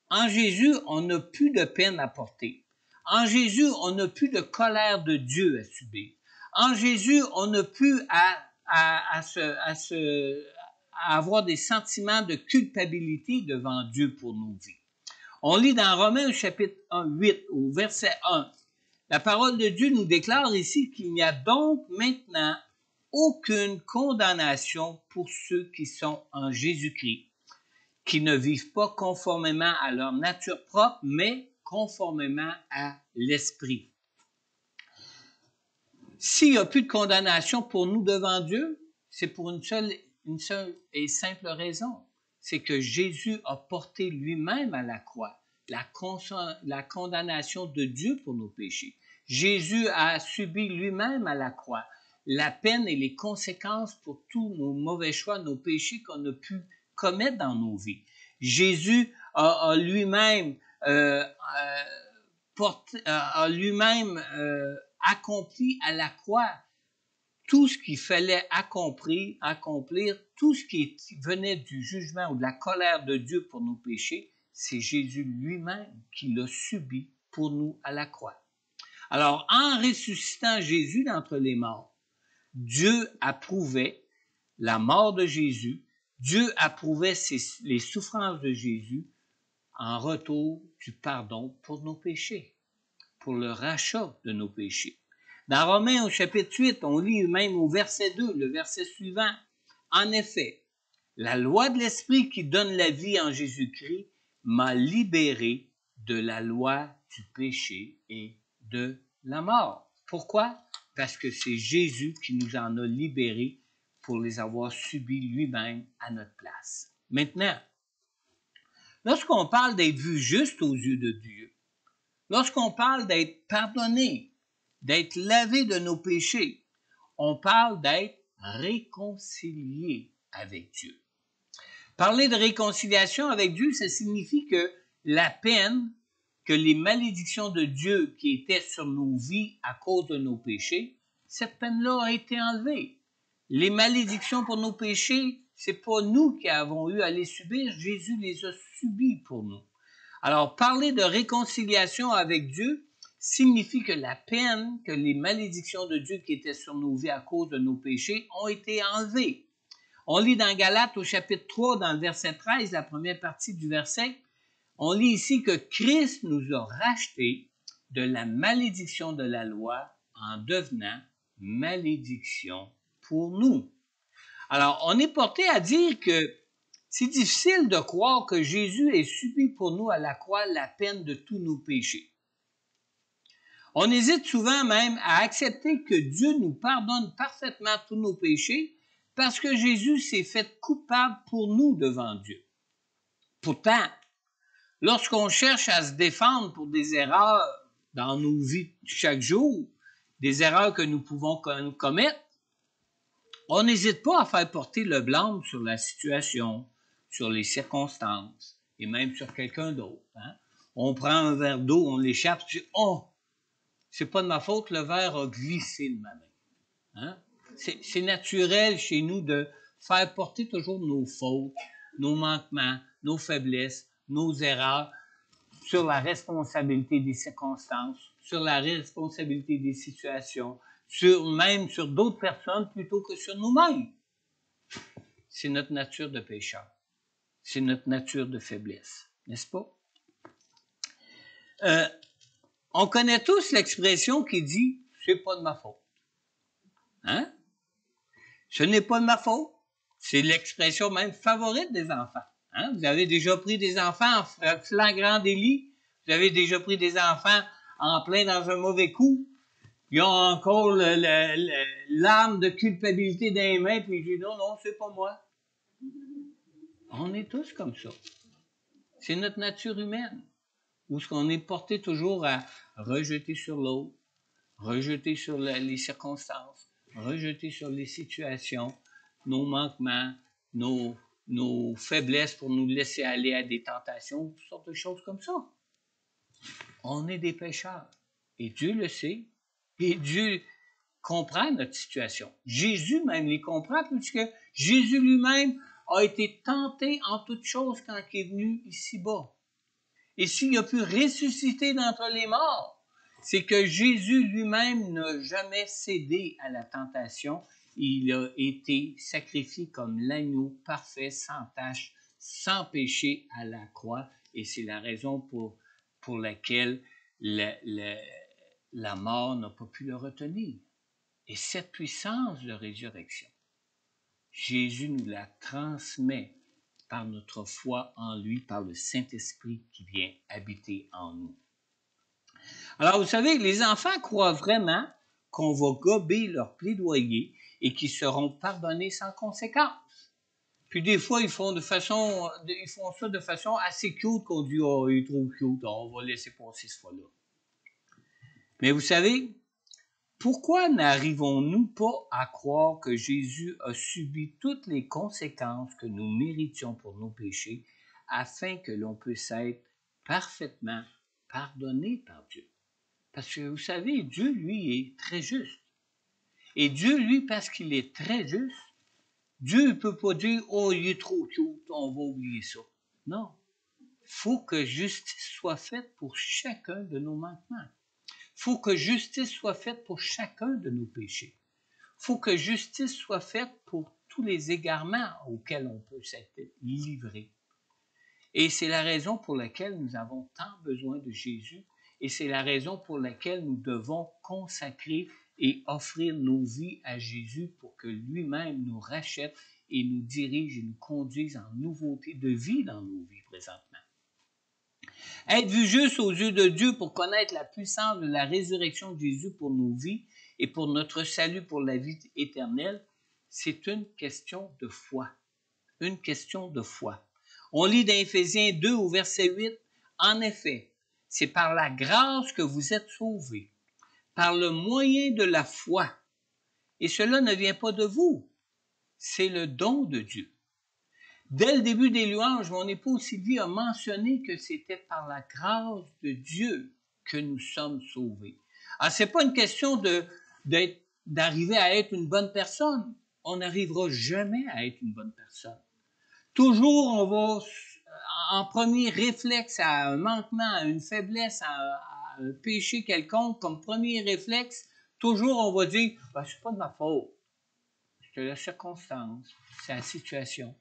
En Jésus, on n'a plus de peine à porter. En Jésus, on n'a plus de colère de Dieu à subir. En Jésus, on n'a plus à avoir des sentiments de culpabilité devant Dieu pour nos vies. On lit dans Romains au chapitre 8, au verset 1. La parole de Dieu nous déclare ici qu'il n'y a donc maintenant aucune condamnation pour ceux qui sont en Jésus-Christ, qui ne vivent pas conformément à leur nature propre, mais conformément à l'Esprit. S'il n'y a plus de condamnation pour nous devant Dieu, c'est pour une seule et simple raison. C'est que Jésus a porté lui-même à la croix la condamnation de Dieu pour nos péchés. Jésus a subi lui-même à la croix la peine et les conséquences pour tous nos mauvais choix, nos péchés qu'on a pu commettre dans nos vies. Jésus a lui-même accompli à la croix tout ce qu'il fallait accomplir, tout ce qui venait du jugement ou de la colère de Dieu pour nos péchés, c'est Jésus lui-même qui l'a subi pour nous à la croix. Alors, en ressuscitant Jésus d'entre les morts, Dieu approuvait la mort de Jésus, Dieu approuvait les souffrances de Jésus en retour du pardon pour nos péchés, pour le rachat de nos péchés. Dans Romains au chapitre 8, on lit même au verset 2, le verset suivant. En effet, la loi de l'Esprit qui donne la vie en Jésus-Christ m'a libéré de la loi du péché et de la mort. Pourquoi? Parce que c'est Jésus qui nous en a libérés pour les avoir subis lui-même à notre place. Maintenant, lorsqu'on parle d'être vu juste aux yeux de Dieu, lorsqu'on parle d'être pardonné, d'être lavé de nos péchés, on parle d'être réconcilié avec Dieu. Parler de réconciliation avec Dieu, ça signifie que la peine, que les malédictions de Dieu qui étaient sur nos vies à cause de nos péchés, cette peine-là a été enlevée. Les malédictions pour nos péchés, c'est pas nous qui avons eu à les subir, Jésus les a subies pour nous. Alors, parler de réconciliation avec Dieu signifie que la peine, que les malédictions de Dieu qui étaient sur nos vies à cause de nos péchés ont été enlevées. On lit dans Galates au chapitre 3, dans le verset 13, la première partie du verset, on lit ici que Christ nous a rachetés de la malédiction de la loi en devenant malédiction pour nous. Alors, on est porté à dire que c'est difficile de croire que Jésus ait subi pour nous à la croix la peine de tous nos péchés. On hésite souvent même à accepter que Dieu nous pardonne parfaitement tous nos péchés parce que Jésus s'est fait coupable pour nous devant Dieu. Pourtant, lorsqu'on cherche à se défendre pour des erreurs dans nos vies chaque jour, des erreurs que nous pouvons commettre, on n'hésite pas à faire porter le blâme sur la situation, sur les circonstances, et même sur quelqu'un d'autre. Hein? On prend un verre d'eau, on l'échappe, on dit « Oh, c'est pas de ma faute, le verre a glissé de ma main. » Hein? C'est naturel chez nous de faire porter toujours nos fautes, nos manquements, nos faiblesses, nos erreurs sur la responsabilité des circonstances, sur la responsabilité des situations, même sur d'autres personnes plutôt que sur nous-mêmes. C'est notre nature de pécheur. C'est notre nature de faiblesse, n'est-ce pas? On connaît tous l'expression qui dit « c'est pas de ma faute ». Hein? Ce n'est pas de ma faute. C'est l'expression même favorite des enfants. Hein? Vous avez déjà pris des enfants en flagrant délit. Vous avez déjà pris des enfants en plein dans un mauvais coup. Ils ont encore l'âme de culpabilité dans les mains, puis ils disent non, non, c'est pas moi. On est tous comme ça. C'est notre nature humaine. Où est-ce qu'on est porté toujours à rejeter sur l'autre, rejeter sur les circonstances, rejeter sur les situations, nos manquements, nos faiblesses pour nous laisser aller à des tentations, toutes sortes de choses comme ça. On est des pécheurs. Et Dieu le sait. Et Dieu comprend notre situation. Jésus même les comprend, puisque Jésus lui-même a été tenté en toutes choses quand il est venu ici-bas. Et s'il a pu ressusciter d'entre les morts, c'est que Jésus lui-même n'a jamais cédé à la tentation. Il a été sacrifié comme l'agneau parfait, sans tache, sans péché à la croix. Et c'est la raison pour laquelle la mort n'a pas pu le retenir. Et cette puissance de résurrection, Jésus nous la transmet par notre foi en lui, par le Saint-Esprit qui vient habiter en nous. Alors, vous savez, les enfants croient vraiment qu'on va gober leur plaidoyer et qu'ils seront pardonnés sans conséquence. Puis des fois, ils font ça de façon assez cute qu'on dit « Oh, il est trop cute, on va laisser passer ce fois-là. » Mais vous savez, pourquoi n'arrivons-nous pas à croire que Jésus a subi toutes les conséquences que nous méritions pour nos péchés afin que l'on puisse être parfaitement pardonné par Dieu? Parce que vous savez, Dieu, lui, est très juste. Et Dieu, lui, parce qu'il est très juste, Dieu ne peut pas dire « Oh, il est trop cute, on va oublier ça. » Non. Il faut que justice soit faite pour chacun de nos manquements. Il faut que justice soit faite pour chacun de nos péchés. Il faut que justice soit faite pour tous les égarements auxquels on peut s'être livré. Et c'est la raison pour laquelle nous avons tant besoin de Jésus et c'est la raison pour laquelle nous devons consacrer et offrir nos vies à Jésus pour que lui-même nous rachète et nous dirige et nous conduise en nouveauté de vie dans nos vies présentement. Être vu juste aux yeux de Dieu pour connaître la puissance de la résurrection de Jésus pour nos vies et pour notre salut pour la vie éternelle, c'est une question de foi. Une question de foi. On lit dans Éphésiens 2 au verset 8, « En effet, c'est par la grâce que vous êtes sauvés, par le moyen de la foi. Et cela ne vient pas de vous, c'est le don de Dieu. » Dès le début des louanges, mon épouse Sylvie a mentionné que c'était par la grâce de Dieu que nous sommes sauvés. Alors, ce n'est pas une question d'arriver à être une bonne personne. On n'arrivera jamais à être une bonne personne. Toujours, on va, en premier réflexe à un manquement, à une faiblesse, à un péché quelconque, comme premier réflexe, toujours on va dire « c'est pas de ma faute, c'est la circonstance, c'est la situation ».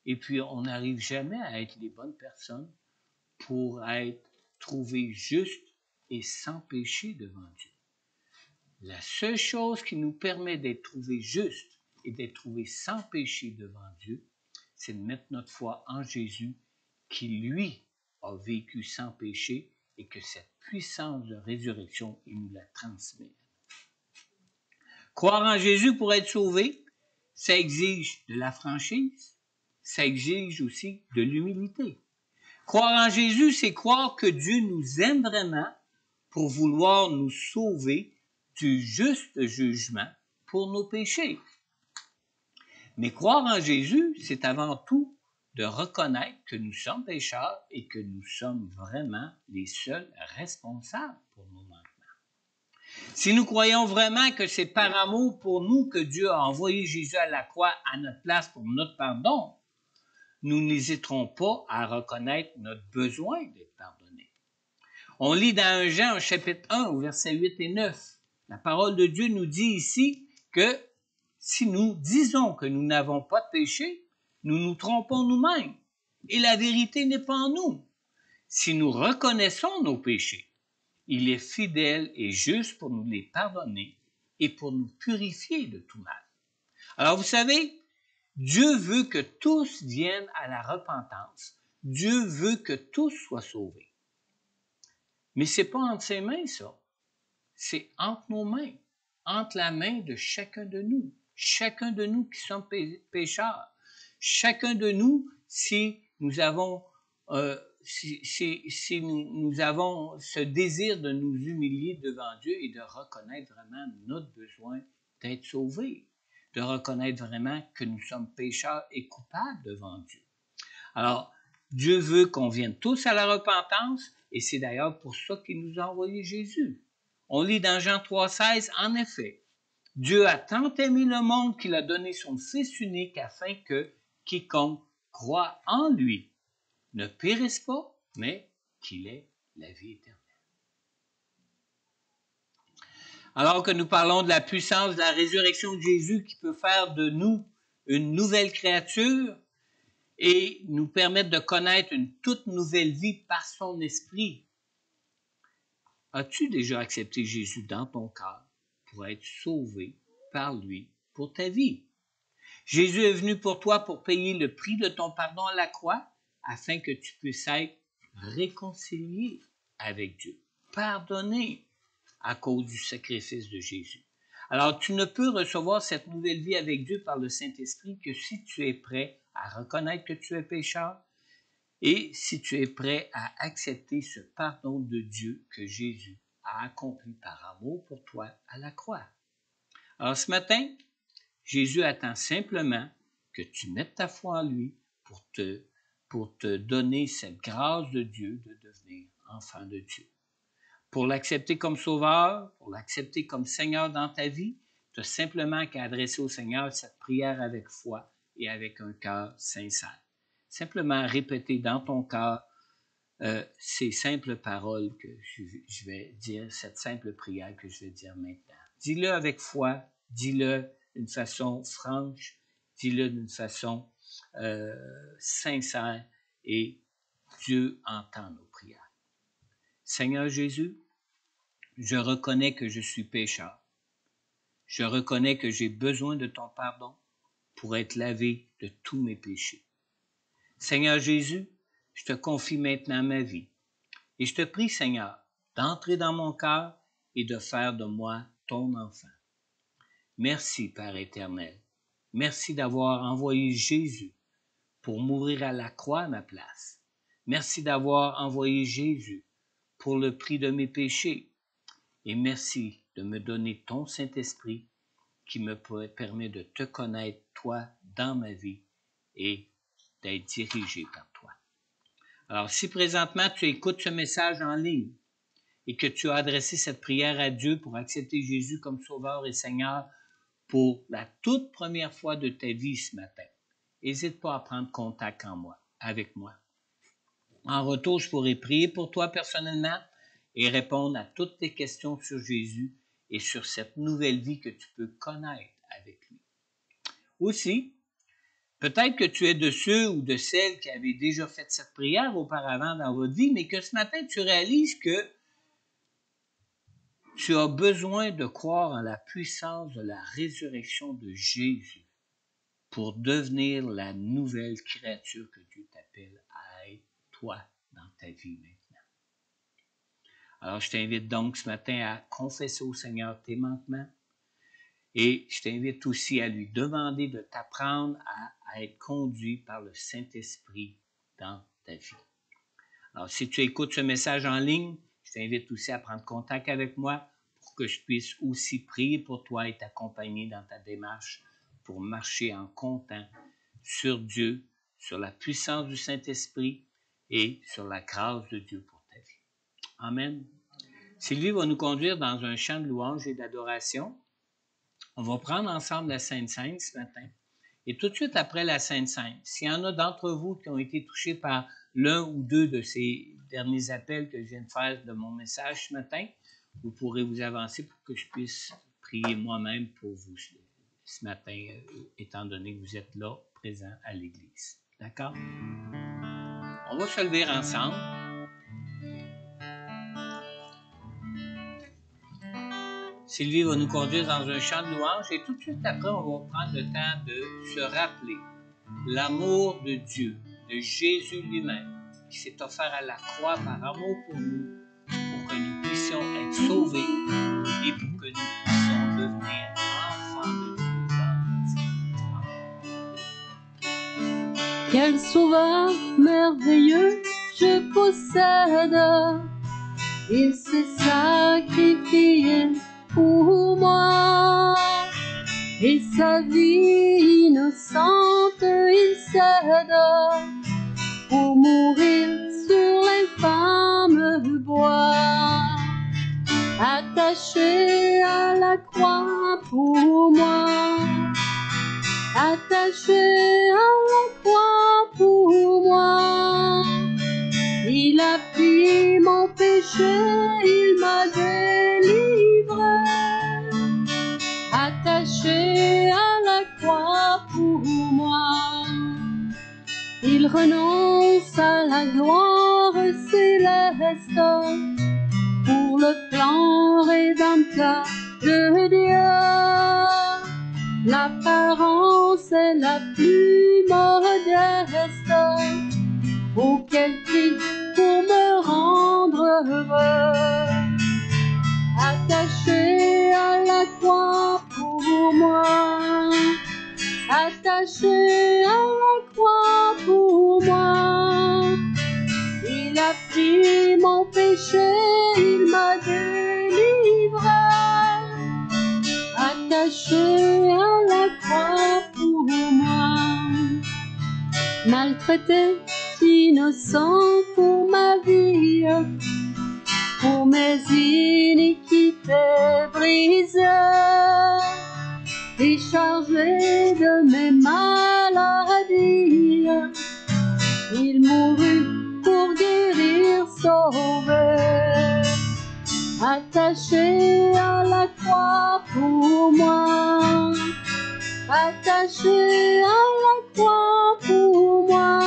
Et puis, on n'arrive jamais à être les bonnes personnes pour être trouvés justes et sans péché devant Dieu. La seule chose qui nous permet d'être trouvés justes et d'être trouvés sans péché devant Dieu, c'est de mettre notre foi en Jésus qui, lui, a vécu sans péché et que cette puissance de résurrection, il nous la transmet. Croire en Jésus pour être sauvé, ça exige de la franchise, ça exige aussi de l'humilité. Croire en Jésus, c'est croire que Dieu nous aime vraiment pour vouloir nous sauver du juste jugement pour nos péchés. Mais croire en Jésus, c'est avant tout de reconnaître que nous sommes pécheurs et que nous sommes vraiment les seuls responsables pour nos manquements. Si nous croyons vraiment que c'est par amour pour nous que Dieu a envoyé Jésus à la croix à notre place pour notre pardon, nous n'hésiterons pas à reconnaître notre besoin d'être pardonnés. On lit dans 1 Jean, chapitre 1, au verset 8 et 9. La parole de Dieu nous dit ici que si nous disons que nous n'avons pas de péché, nous nous trompons nous-mêmes et la vérité n'est pas en nous. Si nous reconnaissons nos péchés, il est fidèle et juste pour nous les pardonner et pour nous purifier de tout mal. Alors vous savez, Dieu veut que tous viennent à la repentance. Dieu veut que tous soient sauvés. Mais ce n'est pas entre ses mains, ça. C'est entre nos mains, entre la main de chacun de nous. Chacun de nous qui sommes pécheurs. Chacun de nous, si nous avons nous avons ce désir de nous humilier devant Dieu et de reconnaître vraiment notre besoin d'être sauvés, de reconnaître vraiment que nous sommes pécheurs et coupables devant Dieu. Alors, Dieu veut qu'on vienne tous à la repentance et c'est d'ailleurs pour ça qu'il nous a envoyé Jésus. On lit dans Jean 3,16, en effet, Dieu a tant aimé le monde qu'il a donné son Fils unique afin que quiconque croit en lui ne périsse pas, mais qu'il ait la vie éternelle. Alors que nous parlons de la puissance de la résurrection de Jésus qui peut faire de nous une nouvelle créature et nous permettre de connaître une toute nouvelle vie par son esprit, as-tu déjà accepté Jésus dans ton cœur pour être sauvé par lui pour ta vie? Jésus est venu pour toi pour payer le prix de ton pardon à la croix afin que tu puisses être réconcilié avec Dieu, pardonné à cause du sacrifice de Jésus. Alors, tu ne peux recevoir cette nouvelle vie avec Dieu par le Saint-Esprit que si tu es prêt à reconnaître que tu es pécheur et si tu es prêt à accepter ce pardon de Dieu que Jésus a accompli par amour pour toi à la croix. Alors, ce matin, Jésus attend simplement que tu mettes ta foi en lui pour te donner cette grâce de Dieu de devenir enfant de Dieu. Pour l'accepter comme sauveur, pour l'accepter comme Seigneur dans ta vie, tu as simplement qu'à adresser au Seigneur cette prière avec foi et avec un cœur sincère. Simplement répéter dans ton cœur ces simples paroles que je vais dire, cette simple prière que je vais dire maintenant. Dis-le avec foi, dis-le d'une façon franche, dis-le d'une façon sincère et Dieu entend nos prières. Seigneur Jésus, je reconnais que je suis pécheur. Je reconnais que j'ai besoin de ton pardon pour être lavé de tous mes péchés. Seigneur Jésus, je te confie maintenant ma vie et je te prie, Seigneur, d'entrer dans mon cœur et de faire de moi ton enfant. Merci, Père éternel. Merci d'avoir envoyé Jésus pour mourir à la croix à ma place. Merci d'avoir envoyé Jésus pour le prix de mes péchés. Et merci de me donner ton Saint-Esprit qui me permet de te connaître, toi, dans ma vie et d'être dirigé par toi. Alors, si présentement tu écoutes ce message en ligne et que tu as adressé cette prière à Dieu pour accepter Jésus comme Sauveur et Seigneur pour la toute première fois de ta vie ce matin, n'hésite pas à prendre contact avec moi. En retour, je pourrai prier pour toi personnellement et répondre à toutes tes questions sur Jésus et sur cette nouvelle vie que tu peux connaître avec lui. Aussi, peut-être que tu es de ceux ou de celles qui avaient déjà fait cette prière auparavant dans votre vie, mais que ce matin, tu réalises que tu as besoin de croire en la puissance de la résurrection de Jésus pour devenir la nouvelle créature que Dieu t'appelle à être, toi, dans ta vie maintenant. Alors, je t'invite donc ce matin à confesser au Seigneur tes manquements et je t'invite aussi à lui demander de t'apprendre à être conduit par le Saint-Esprit dans ta vie. Alors, si tu écoutes ce message en ligne, je t'invite aussi à prendre contact avec moi pour que je puisse aussi prier pour toi et t'accompagner dans ta démarche pour marcher en comptant sur Dieu, sur la puissance du Saint-Esprit et sur la grâce de Dieu pour ta vie. Amen. Sylvie va nous conduire dans un chant de louange et d'adoration. On va prendre ensemble la Sainte Seine ce matin. Et tout de suite après la Sainte Seine, s'il y en a d'entre vous qui ont été touchés par l'un ou deux de ces derniers appels que je viens de faire de mon message ce matin, vous pourrez vous avancer pour que je puisse prier moi-même pour vous ce matin, étant donné que vous êtes là, présents à l'Église. D'accord? On va se lever ensemble. Sylvie va nous conduire dans un chant de louange et tout de suite après, on va prendre le temps de se rappeler l'amour de Dieu, de Jésus lui-même, qui s'est offert à la croix par amour pour nous, pour que nous puissions être sauvés et pour que nous puissions devenir enfants de Dieu. Quel sauveur merveilleux je possède, il s'est sacrifié pour moi, et sa vie innocente il cède pour mourir sur l'infâme bois, attaché à la croix pour moi, attaché à la croix pour moi. Il a pris mon péché, il m'a délivré, attaché à la croix pour moi. Il renonce à la gloire céleste pour le plan rédempteur de Dieu. L'apparence est la plus modeste, auquel prix pour me rendre heureux, attaché à la croix pour moi, attaché à la croix pour moi. Il a pris mon péché, il m'a délivré, attaché à la croix pour moi. Maltraité, innocent pour ma vie, pour mes iniquités brisées, et chargé de mes maladies, il mourut pour guérir, sauver, attaché à la croix pour moi, attaché à la croix pour moi.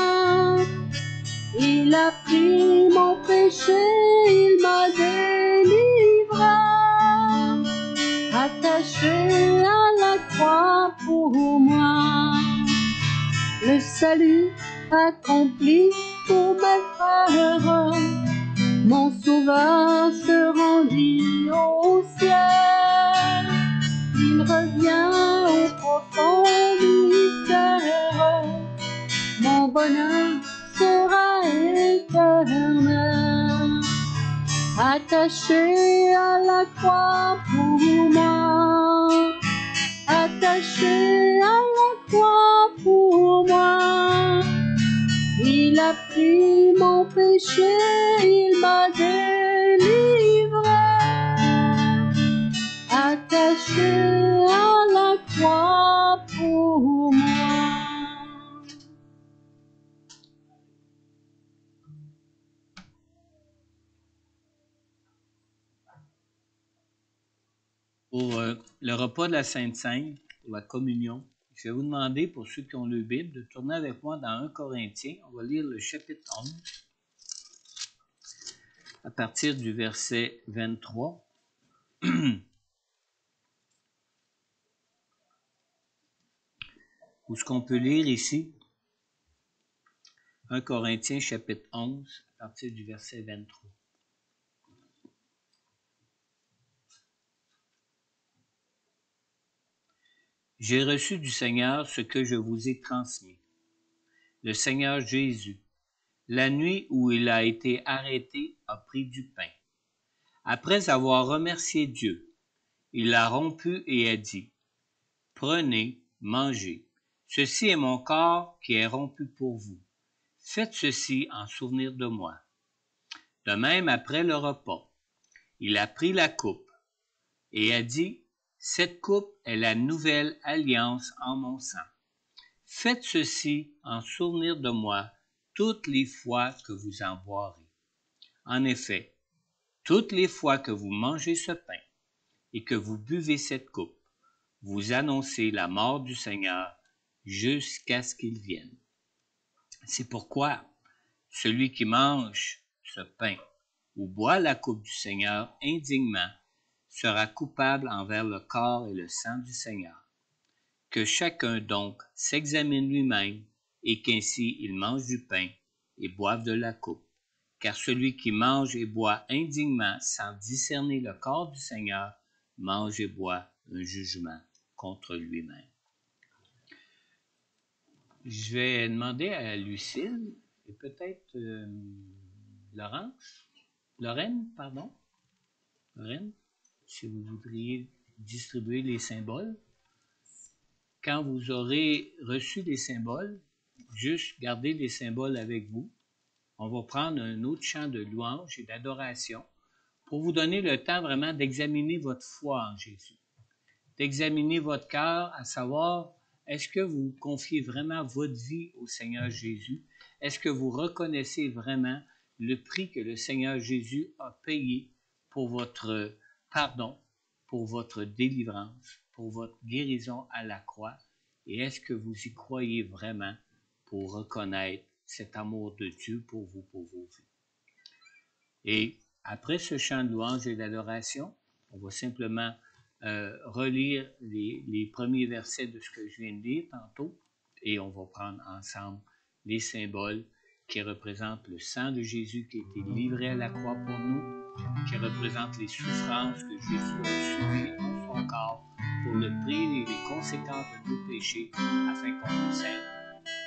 Il a pris mon péché, il m'a délivré, attaché à la croix pour moi. Le salut accompli pour mes frères, mon sauveur se rendit au ciel. Il revient au profond mystère, mon bonheur sera éternel, attaché à la croix pour moi, attaché à la croix pour moi. Il a pris mon péché, il m'a délivré, attaché à la croix pour moi. Pour le repas de la Sainte Seine, pour la communion, je vais vous demander, pour ceux qui ont le Bible, de tourner avec moi dans 1 Corinthiens. On va lire le chapitre 11, à partir du verset 23. Ou ce qu'on peut lire ici, 1 Corinthiens chapitre 11, à partir du verset 23. J'ai reçu du Seigneur ce que je vous ai transmis. Le Seigneur Jésus, la nuit où il a été arrêté, a pris du pain. Après avoir remercié Dieu, il l'a rompu et a dit, « Prenez, mangez. Ceci est mon corps qui est rompu pour vous. Faites ceci en souvenir de moi. » De même, après le repas, il a pris la coupe et a dit, « Cette coupe est la nouvelle alliance en mon sang. Faites ceci en souvenir de moi toutes les fois que vous en boirez. En effet, toutes les fois que vous mangez ce pain et que vous buvez cette coupe, vous annoncez la mort du Seigneur jusqu'à ce qu'il vienne. C'est pourquoi celui qui mange ce pain ou boit la coupe du Seigneur indignement sera coupable envers le corps et le sang du Seigneur. Que chacun donc s'examine lui-même et qu'ainsi il mange du pain et boive de la coupe. Car celui qui mange et boit indignement sans discerner le corps du Seigneur mange et boit un jugement contre lui-même. Je vais demander à Lucille et peut-être Lorraine, si vous voudriez distribuer les symboles. Quand vous aurez reçu les symboles, juste gardez les symboles avec vous. On va prendre un autre chant de louange et d'adoration pour vous donner le temps vraiment d'examiner votre foi en Jésus, d'examiner votre cœur, à savoir, est-ce que vous confiez vraiment votre vie au Seigneur Jésus? Est-ce que vous reconnaissez vraiment le prix que le Seigneur Jésus a payé pour votre pardon, pour votre délivrance, pour votre guérison à la croix? Et est-ce que vous y croyez vraiment pour reconnaître cet amour de Dieu pour vous, pour vos vies? Et après ce chant de louange et d'adoration, on va simplement relire les premiers versets de ce que je viens de lire tantôt et on va prendre ensemble les symboles qui représentent le sang de Jésus qui a été livré à la croix pour nous, qui représentent les souffrances que Jésus a subies dans son corps pour le prix et les conséquences de nos péchés afin qu'on puisse être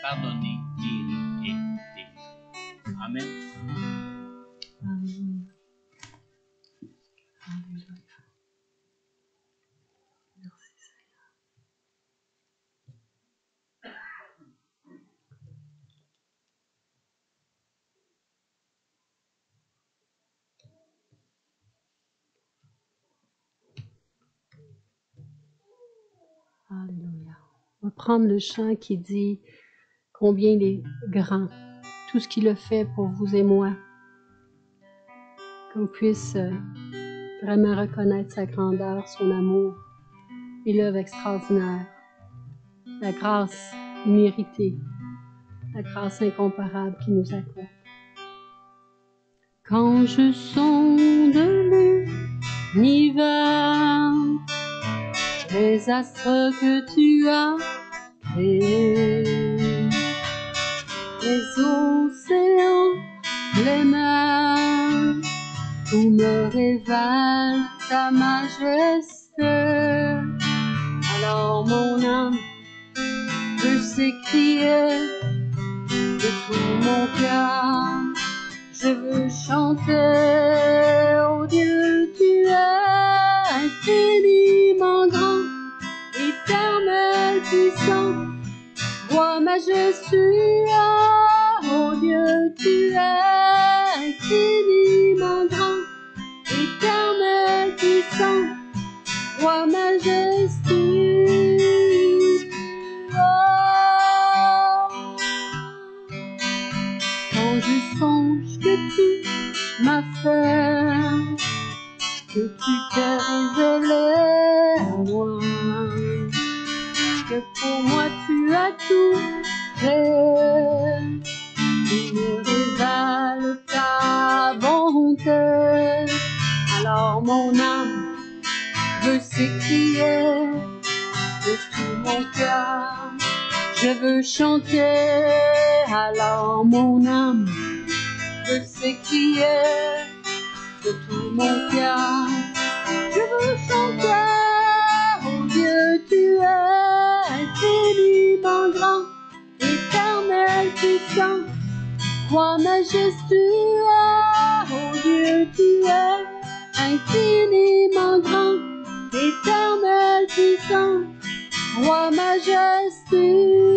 pardonné, guéri et délivré. Amen. Alléluia. Alléluia. Merci Seigneur. Alléluia. On va prendre le chant qui dit combien il est grand, tout ce qu'il a fait pour vous et moi. Qu'on puisse vraiment reconnaître sa grandeur, son amour et l'œuvre extraordinaire, la grâce méritée, la grâce incomparable qu'il nous accorde. Quand je sonde l'univers, les astres que tu as créés, les océans, les mers, tout me révèle ta majesté. Alors mon âme peut s'écrier de tout mon cœur. Je veux chanter, oh Dieu, tu es infiniment grand, éternel, puissant, roi majestueux. Oh Dieu, tu es infiniment grand, éternel, puissant, roi majestueux. Quand je songe que tu m'as fait, que tu t'es révélé à moi, que pour moi tu as tout créé, tu me révèles ta bonté. Alors mon âme veut s'écrier de tout mon cœur, je veux chanter. Alors mon âme veut s'écrier de tout mon cœur, je veux chanter. Oh Dieu, tu es infiniment grand, éternel, puissant, Roi majestueux, oh Dieu, tu es infiniment grand, éternel puissant, Roi majestueux.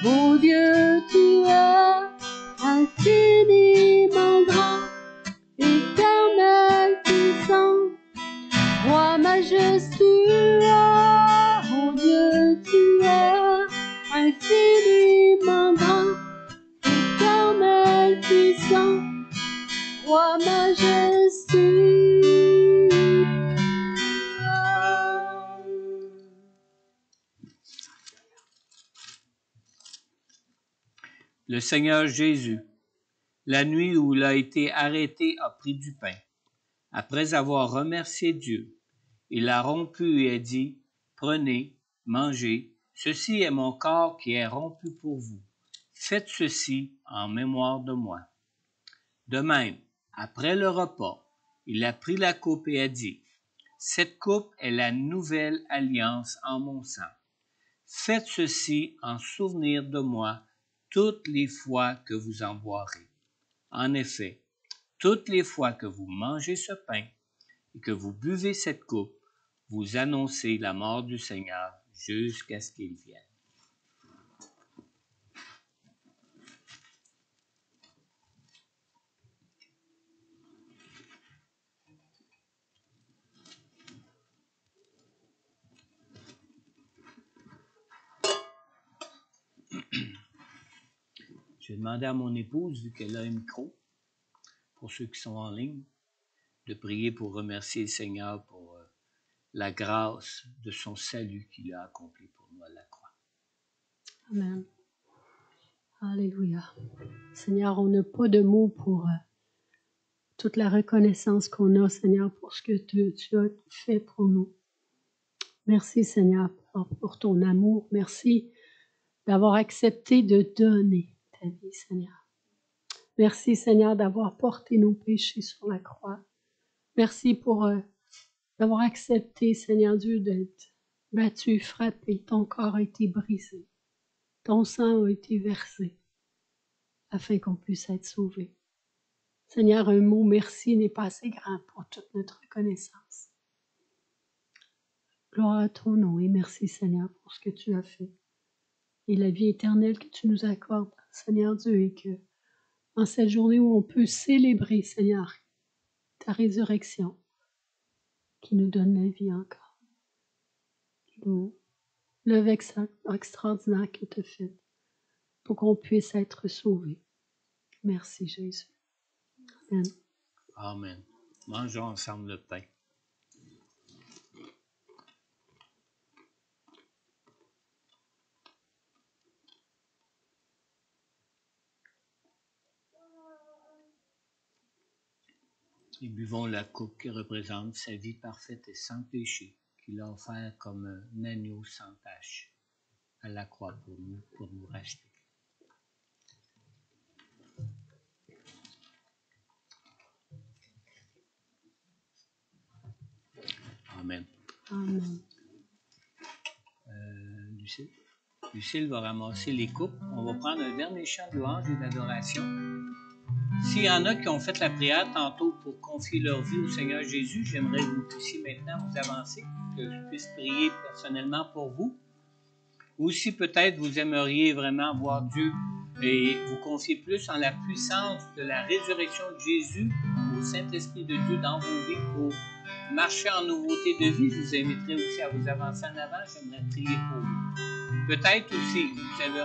Mon Dieu, tu es infiniment grand, éternel puissant, Roi majestueux. Mon Dieu, tu es infiniment grand, éternel puissant, Roi majestueux. Le Seigneur Jésus, la nuit où il a été arrêté, a pris du pain. Après avoir remercié Dieu, il l'a rompu et a dit, « Prenez, mangez, ceci est mon corps qui est rompu pour vous. Faites ceci en mémoire de moi. » De même, après le repas, il a pris la coupe et a dit, « Cette coupe est la nouvelle alliance en mon sang. Faites ceci en souvenir de moi toutes les fois que vous en boirez. En effet, toutes les fois que vous mangez ce pain et que vous buvez cette coupe, vous annoncez la mort du Seigneur jusqu'à ce qu'il vienne. » Je vais demander à mon épouse, vu qu'elle a un micro, pour ceux qui sont en ligne, de prier pour remercier le Seigneur pour la grâce de son salut qu'il a accompli pour nous à la croix. Amen. Alléluia. Seigneur, on n'a pas de mots pour toute la reconnaissance qu'on a, Seigneur, pour ce que tu as fait pour nous. Merci, Seigneur, pour ton amour. Merci d'avoir accepté de donner ta vie, Seigneur. Merci, Seigneur, d'avoir porté nos péchés sur la croix. Merci pour d'avoir accepté, Seigneur Dieu, d'être battu, frappé. Ton corps a été brisé. Ton sang a été versé afin qu'on puisse être sauvé. Seigneur, un mot merci n'est pas assez grand pour toute notre reconnaissance. Gloire à ton nom et merci, Seigneur, pour ce que tu as fait. Et la vie éternelle que tu nous accordes, Seigneur Dieu, et que en cette journée où on peut célébrer, Seigneur, ta résurrection qui nous donne la vie encore. L'œuvre extraordinaire que tu as faite pour qu'on puisse être sauvés. Merci, Jésus. Amen. Amen. Mangeons ensemble le pain. Et buvons la coupe qui représente sa vie parfaite et sans péché, qu'il a offert comme un agneau sans tache à la croix pour nous racheter. Amen. Amen. Lucille va ramasser les coupes. On va prendre un dernier chant de louange et d'adoration. S'il y en a qui ont fait la prière tantôt pour confier leur vie au Seigneur Jésus, j'aimerais que vous puissiez maintenant vous avancer, que je puisse prier personnellement pour vous. Ou si peut-être vous aimeriez vraiment voir Dieu et vous confier plus en la puissance de la résurrection de Jésus, au Saint-Esprit de Dieu dans vos vies pour marcher en nouveauté de vie, je vous inviterai aussi à vous avancer en avant. J'aimerais prier pour vous. Peut-être aussi, vous savez,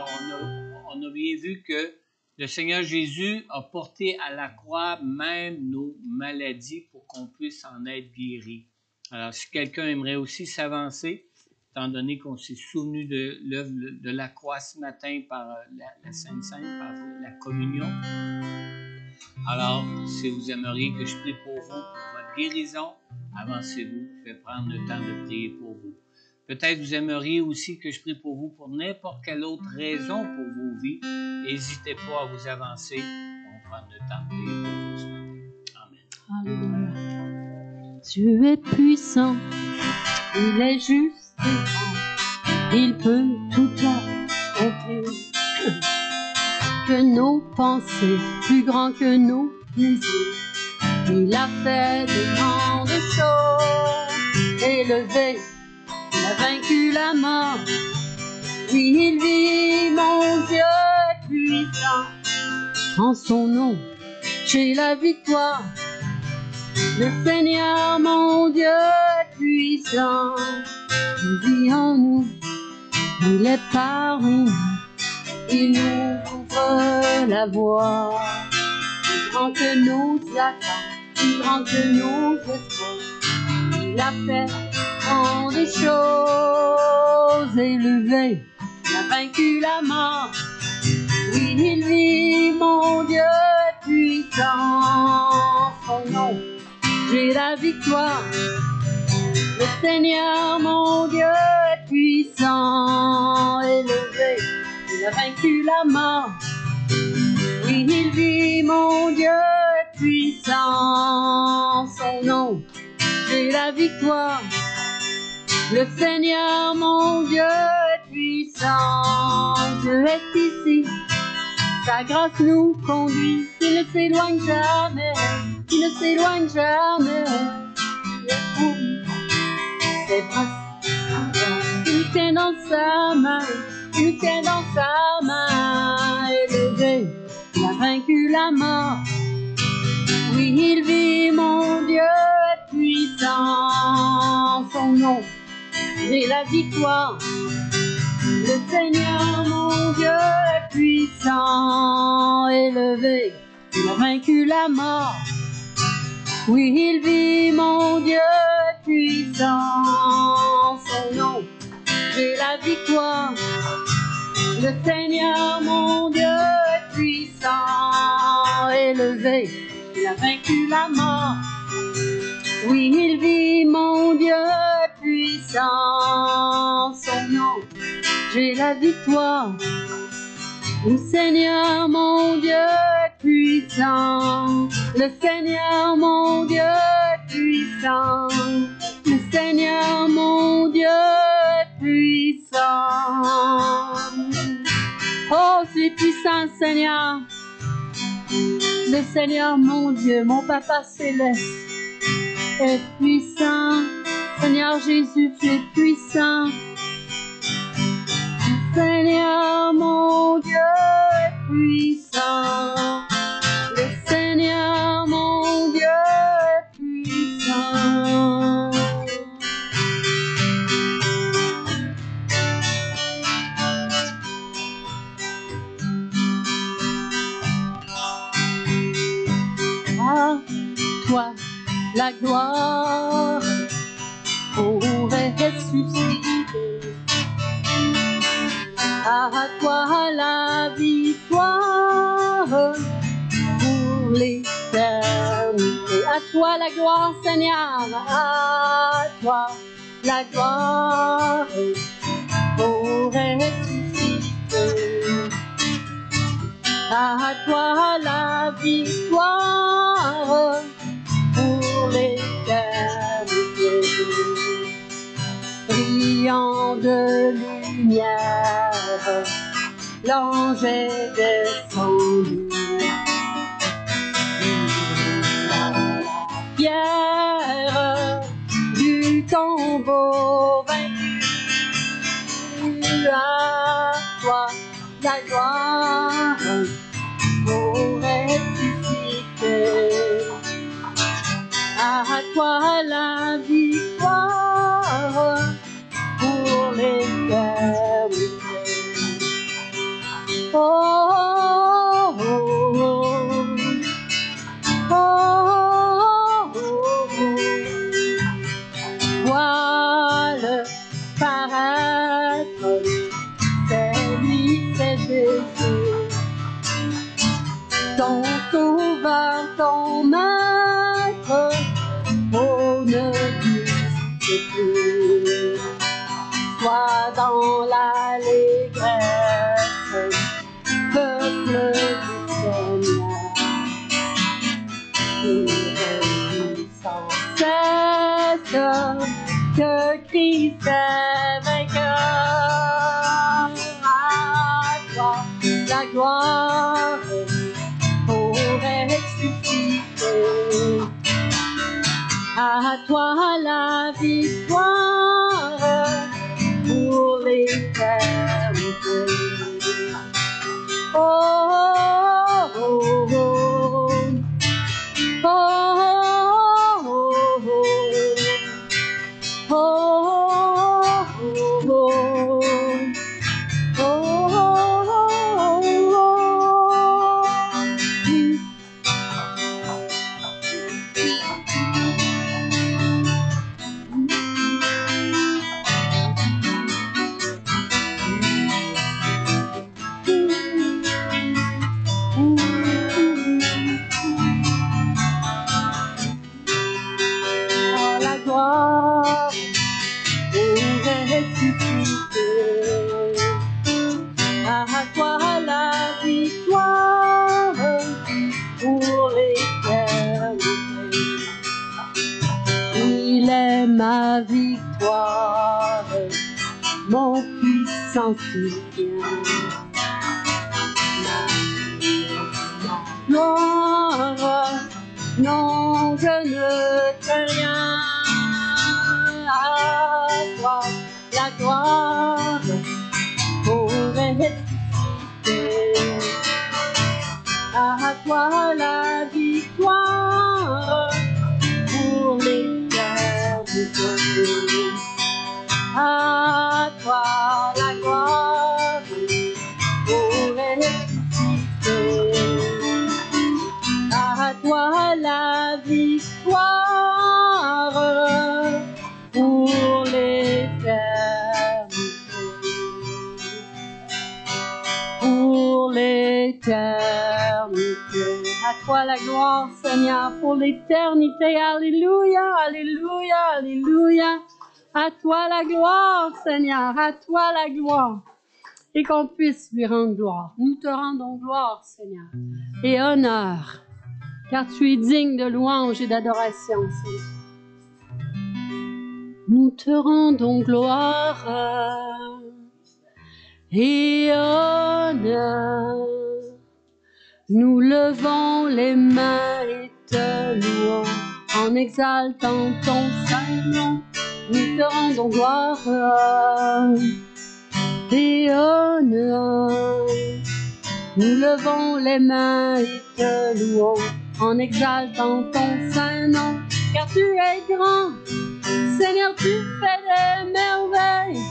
on a bien vu que le Seigneur Jésus a porté à la croix même nos maladies pour qu'on puisse en être guéri. Alors, si quelqu'un aimerait aussi s'avancer, étant donné qu'on s'est souvenu de l'œuvre de la croix ce matin par la Sainte Seine, par la communion. Alors, si vous aimeriez que je prie pour vous, pour votre guérison, avancez-vous, je vais prendre le temps de prier pour vous. Peut-être vous aimeriez aussi que je prie pour vous pour n'importe quelle autre raison pour vos vies. N'hésitez pas à vous avancer. On va prendre le temps de prier pour vous ce matin. Amen. Alléluia. Dieu est puissant, il est juste et grand, il peut tout accomplir. Que nos pensées, plus grands que nos désirs, il a fait de grandes choses. Élevé, il a vaincu la mort. Oui, il vit, mon Dieu est puissant. En son nom, j'ai la victoire. Le Seigneur, mon Dieu est puissant. Il vit en nous, il est parmi nous. Il nous ouvre la voie. Plus grand que nos attentes, plus grand que nos espoirs. Il a fait grandes choses. Élevé, il a vaincu la mort. Oui, il vit, mon Dieu est puissant. Son nom, j'ai la victoire. Le Seigneur, mon Dieu est puissant. Élevé, il a vaincu la mort. Oui, il vit, mon Dieu est puissant. Son nom, j'ai la victoire. Le Seigneur, mon Dieu est puissant. Dieu est ici, sa grâce nous conduit. Il ne s'éloigne jamais, il ne s'éloigne jamais. Il est pour nous, c'est vrai. Il nous tient dans sa main, il nous tient dans sa main. Élevé, il a vaincu la mort. Oui, il vit, mon Dieu est puissant. Son nom, j'ai la victoire. Le Seigneur, mon Dieu est puissant. Élevé, il a vaincu la mort. Oui, il vit, mon Dieu est puissant. Son nom, j'ai la victoire. Le Seigneur, mon Dieu est puissant. Élevé, il a vaincu la mort. Oui, il vit, mon Dieu est puissant. Son nom, j'ai la victoire. Le Seigneur, mon Dieu est puissant. Le Seigneur, mon Dieu est puissant. Le Seigneur, mon Dieu est puissant. Oh, c'est puissant, Seigneur. Le Seigneur, mon Dieu, mon Papa céleste, est puissant. Seigneur Jésus, tu es puissant. Le Seigneur, mon Dieu, est puissant. Le Seigneur, mon Dieu, est puissant. À toi la gloire pour ressusciter. À toi la victoire pour l'éternité. À toi la gloire, Seigneur. À toi la gloire pour ressusciter. À toi la victoire pour l'éternité. Brillant de lumière, l'ange est descendu. Pierre du tombeau vaincu. À toi la gloire pour ressusciter. À toi la victoire pour l'éternité. Oh, sans cesse que Christ est vainqueur. À toi la gloire pour ressusciter. À toi la victoire pour l'éternité. Oh, oh, oh, oh, oh, oh, oh, la gloire pour ressusciter. À toi la victoire pour l'éternité. Il est ma victoire, mon puissant soutien. Gloire, non, je ne crains rien. À toi la gloire pour ressusciter. À toi la victoire pour l'éternité. À toi la gloire pour ressusciter. À toi la victoire pour l'éternité. Pour l'éternité. À toi la gloire, Seigneur, pour l'éternité. Alléluia, alléluia, alléluia. À toi la gloire, Seigneur, à toi la gloire. Et qu'on puisse lui rendre gloire. Nous te rendons gloire, Seigneur, et honneur, car tu es digne de louange et d'adoration, Seigneur. Nous te rendons gloire et honneur. Nous levons les mains et te louons en exaltant ton saint nom. Nous te rendons gloire et honneur. Nous levons les mains et te louons en exaltant ton saint nom. Car tu es grand, Seigneur, tu fais des merveilles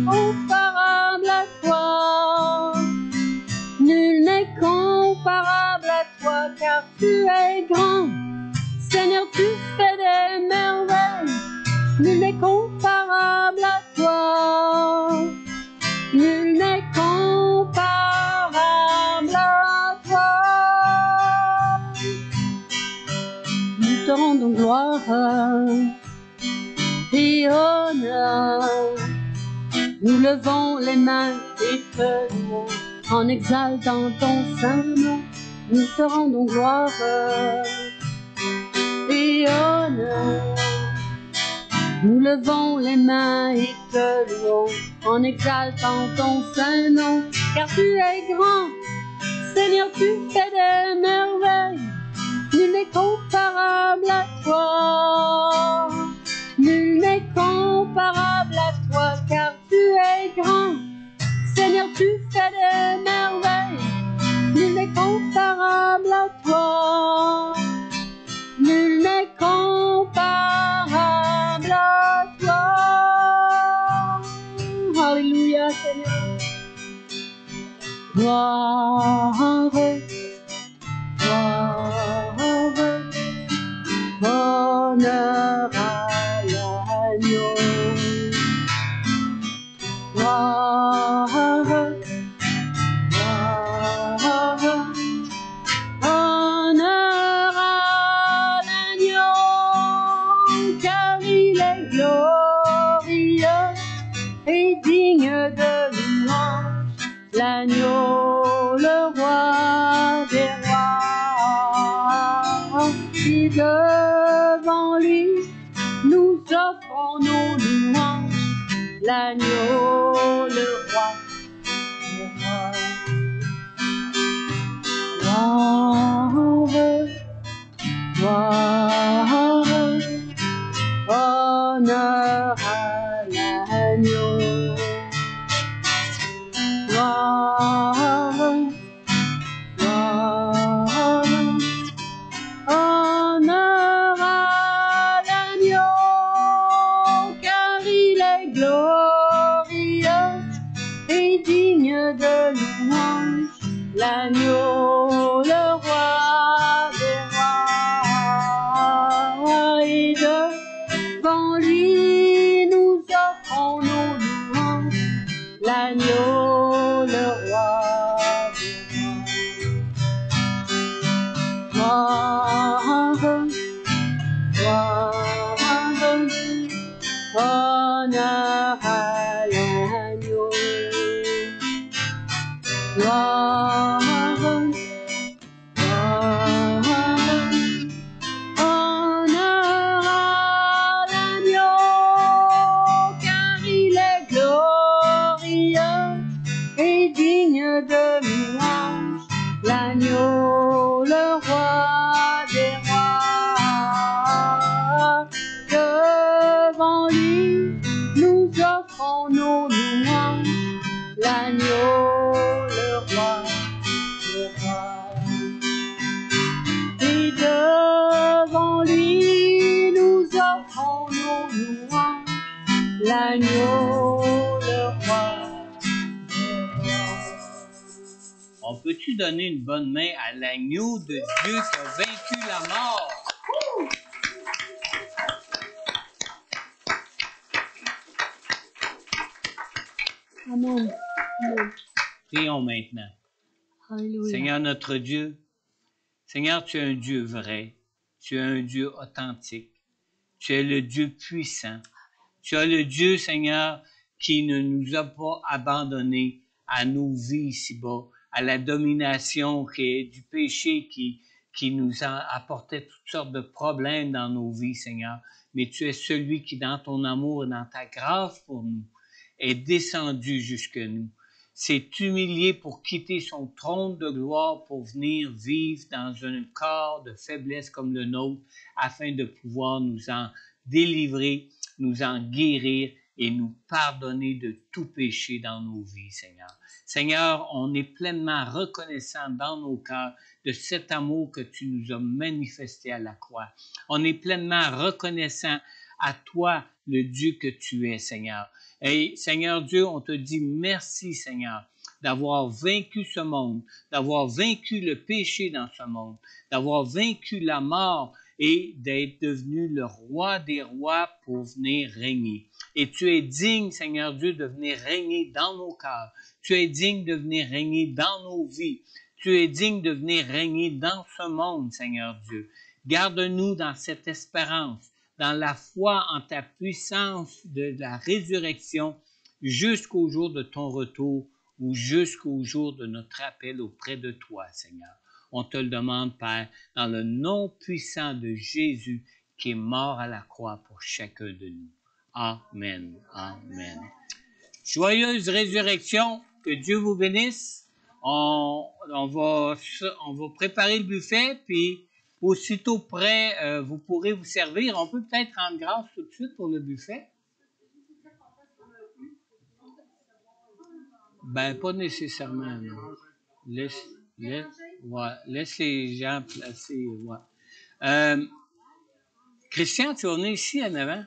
comparables à toi. Nul n'est comparable à toi, car tu es grand. Seigneur, tu fais des merveilles. Nul n'est comparable à toi. Nul n'est comparable à toi. Nous te rendons gloire et honneur. Nous levons les mains et te louons en exaltant ton saint nom. Nous te rendons gloire et honneur. Nous levons les mains et te louons en exaltant ton saint nom. Car tu es grand, Seigneur, tu fais des merveilles. Nul n'est comparable à toi. Nul n'est comparable à toi, car tu es grand. Seigneur, tu fais des merveilles. Nul n'est comparable à toi. Nul n'est comparable à toi. Alléluia, Seigneur. Gloire, gloire, gloire. et devant lui, nous offrons nos louanges, l'agneau, le roi, le roi. Gloire, honneur à l'agneau. Gloire, honneur à l'agneau, car il est glorieux et digne de louange, l'agneau, le roi des rois. Et devant lui, nous offrons nos louanges, l'agneau, le roi des rois. Honneur à l'agneau. Gloire, honneur à l'agneau, car il est glorieux et digne de louange, l'agneau, le roi des rois. Devant lui, nous offrons nos louanges, l'agneau, le roi, le roi. Et devant lui, nous offrons nos louanges, l'agneau, le roi, le roi. On peut-tu donner une bonne main à l'agneau de Dieu qui a vaincu la mort? Amen. Amen. Prions maintenant. Alléluia. Seigneur notre Dieu, Seigneur, tu es un Dieu vrai, tu es un Dieu authentique, tu es le Dieu puissant, tu es le Dieu, Seigneur, qui ne nous a pas abandonnés à nos vies ici-bas, à la domination du péché qui nous a apporté toutes sortes de problèmes dans nos vies, Seigneur. Mais tu es celui qui, dans ton amour et dans ta grâce pour nous, est descendu jusque nous, s'est humilié pour quitter son trône de gloire pour venir vivre dans un corps de faiblesse comme le nôtre, afin de pouvoir nous en délivrer, nous en guérir et nous pardonner de tout péché dans nos vies, Seigneur. Seigneur, on est pleinement reconnaissant dans nos cœurs de cet amour que tu nous as manifesté à la croix. On est pleinement reconnaissant à toi, le Dieu que tu es, Seigneur. Et Seigneur Dieu, on te dit merci, Seigneur, d'avoir vaincu ce monde, d'avoir vaincu le péché dans ce monde, d'avoir vaincu la mort et d'être devenu le roi des rois pour venir régner. Et tu es digne, Seigneur Dieu, de venir régner dans nos cœurs. Tu es digne de venir régner dans nos vies. Tu es digne de venir régner dans ce monde, Seigneur Dieu. Garde-nous dans cette espérance, dans la foi en ta puissance de la résurrection jusqu'au jour de ton retour ou jusqu'au jour de notre appel auprès de toi, Seigneur. On te le demande, Père, dans le nom puissant de Jésus qui est mort à la croix pour chacun de nous. Amen. Amen. Joyeuse résurrection, que Dieu vous bénisse. On va préparer le buffet, puis aussitôt prêt, vous pourrez vous servir. On peut peut-être rendre grâce tout de suite pour le buffet. Ben, pas nécessairement, non. Laisse les gens placer. Ouais. Christian, tu vas venir ici en avant.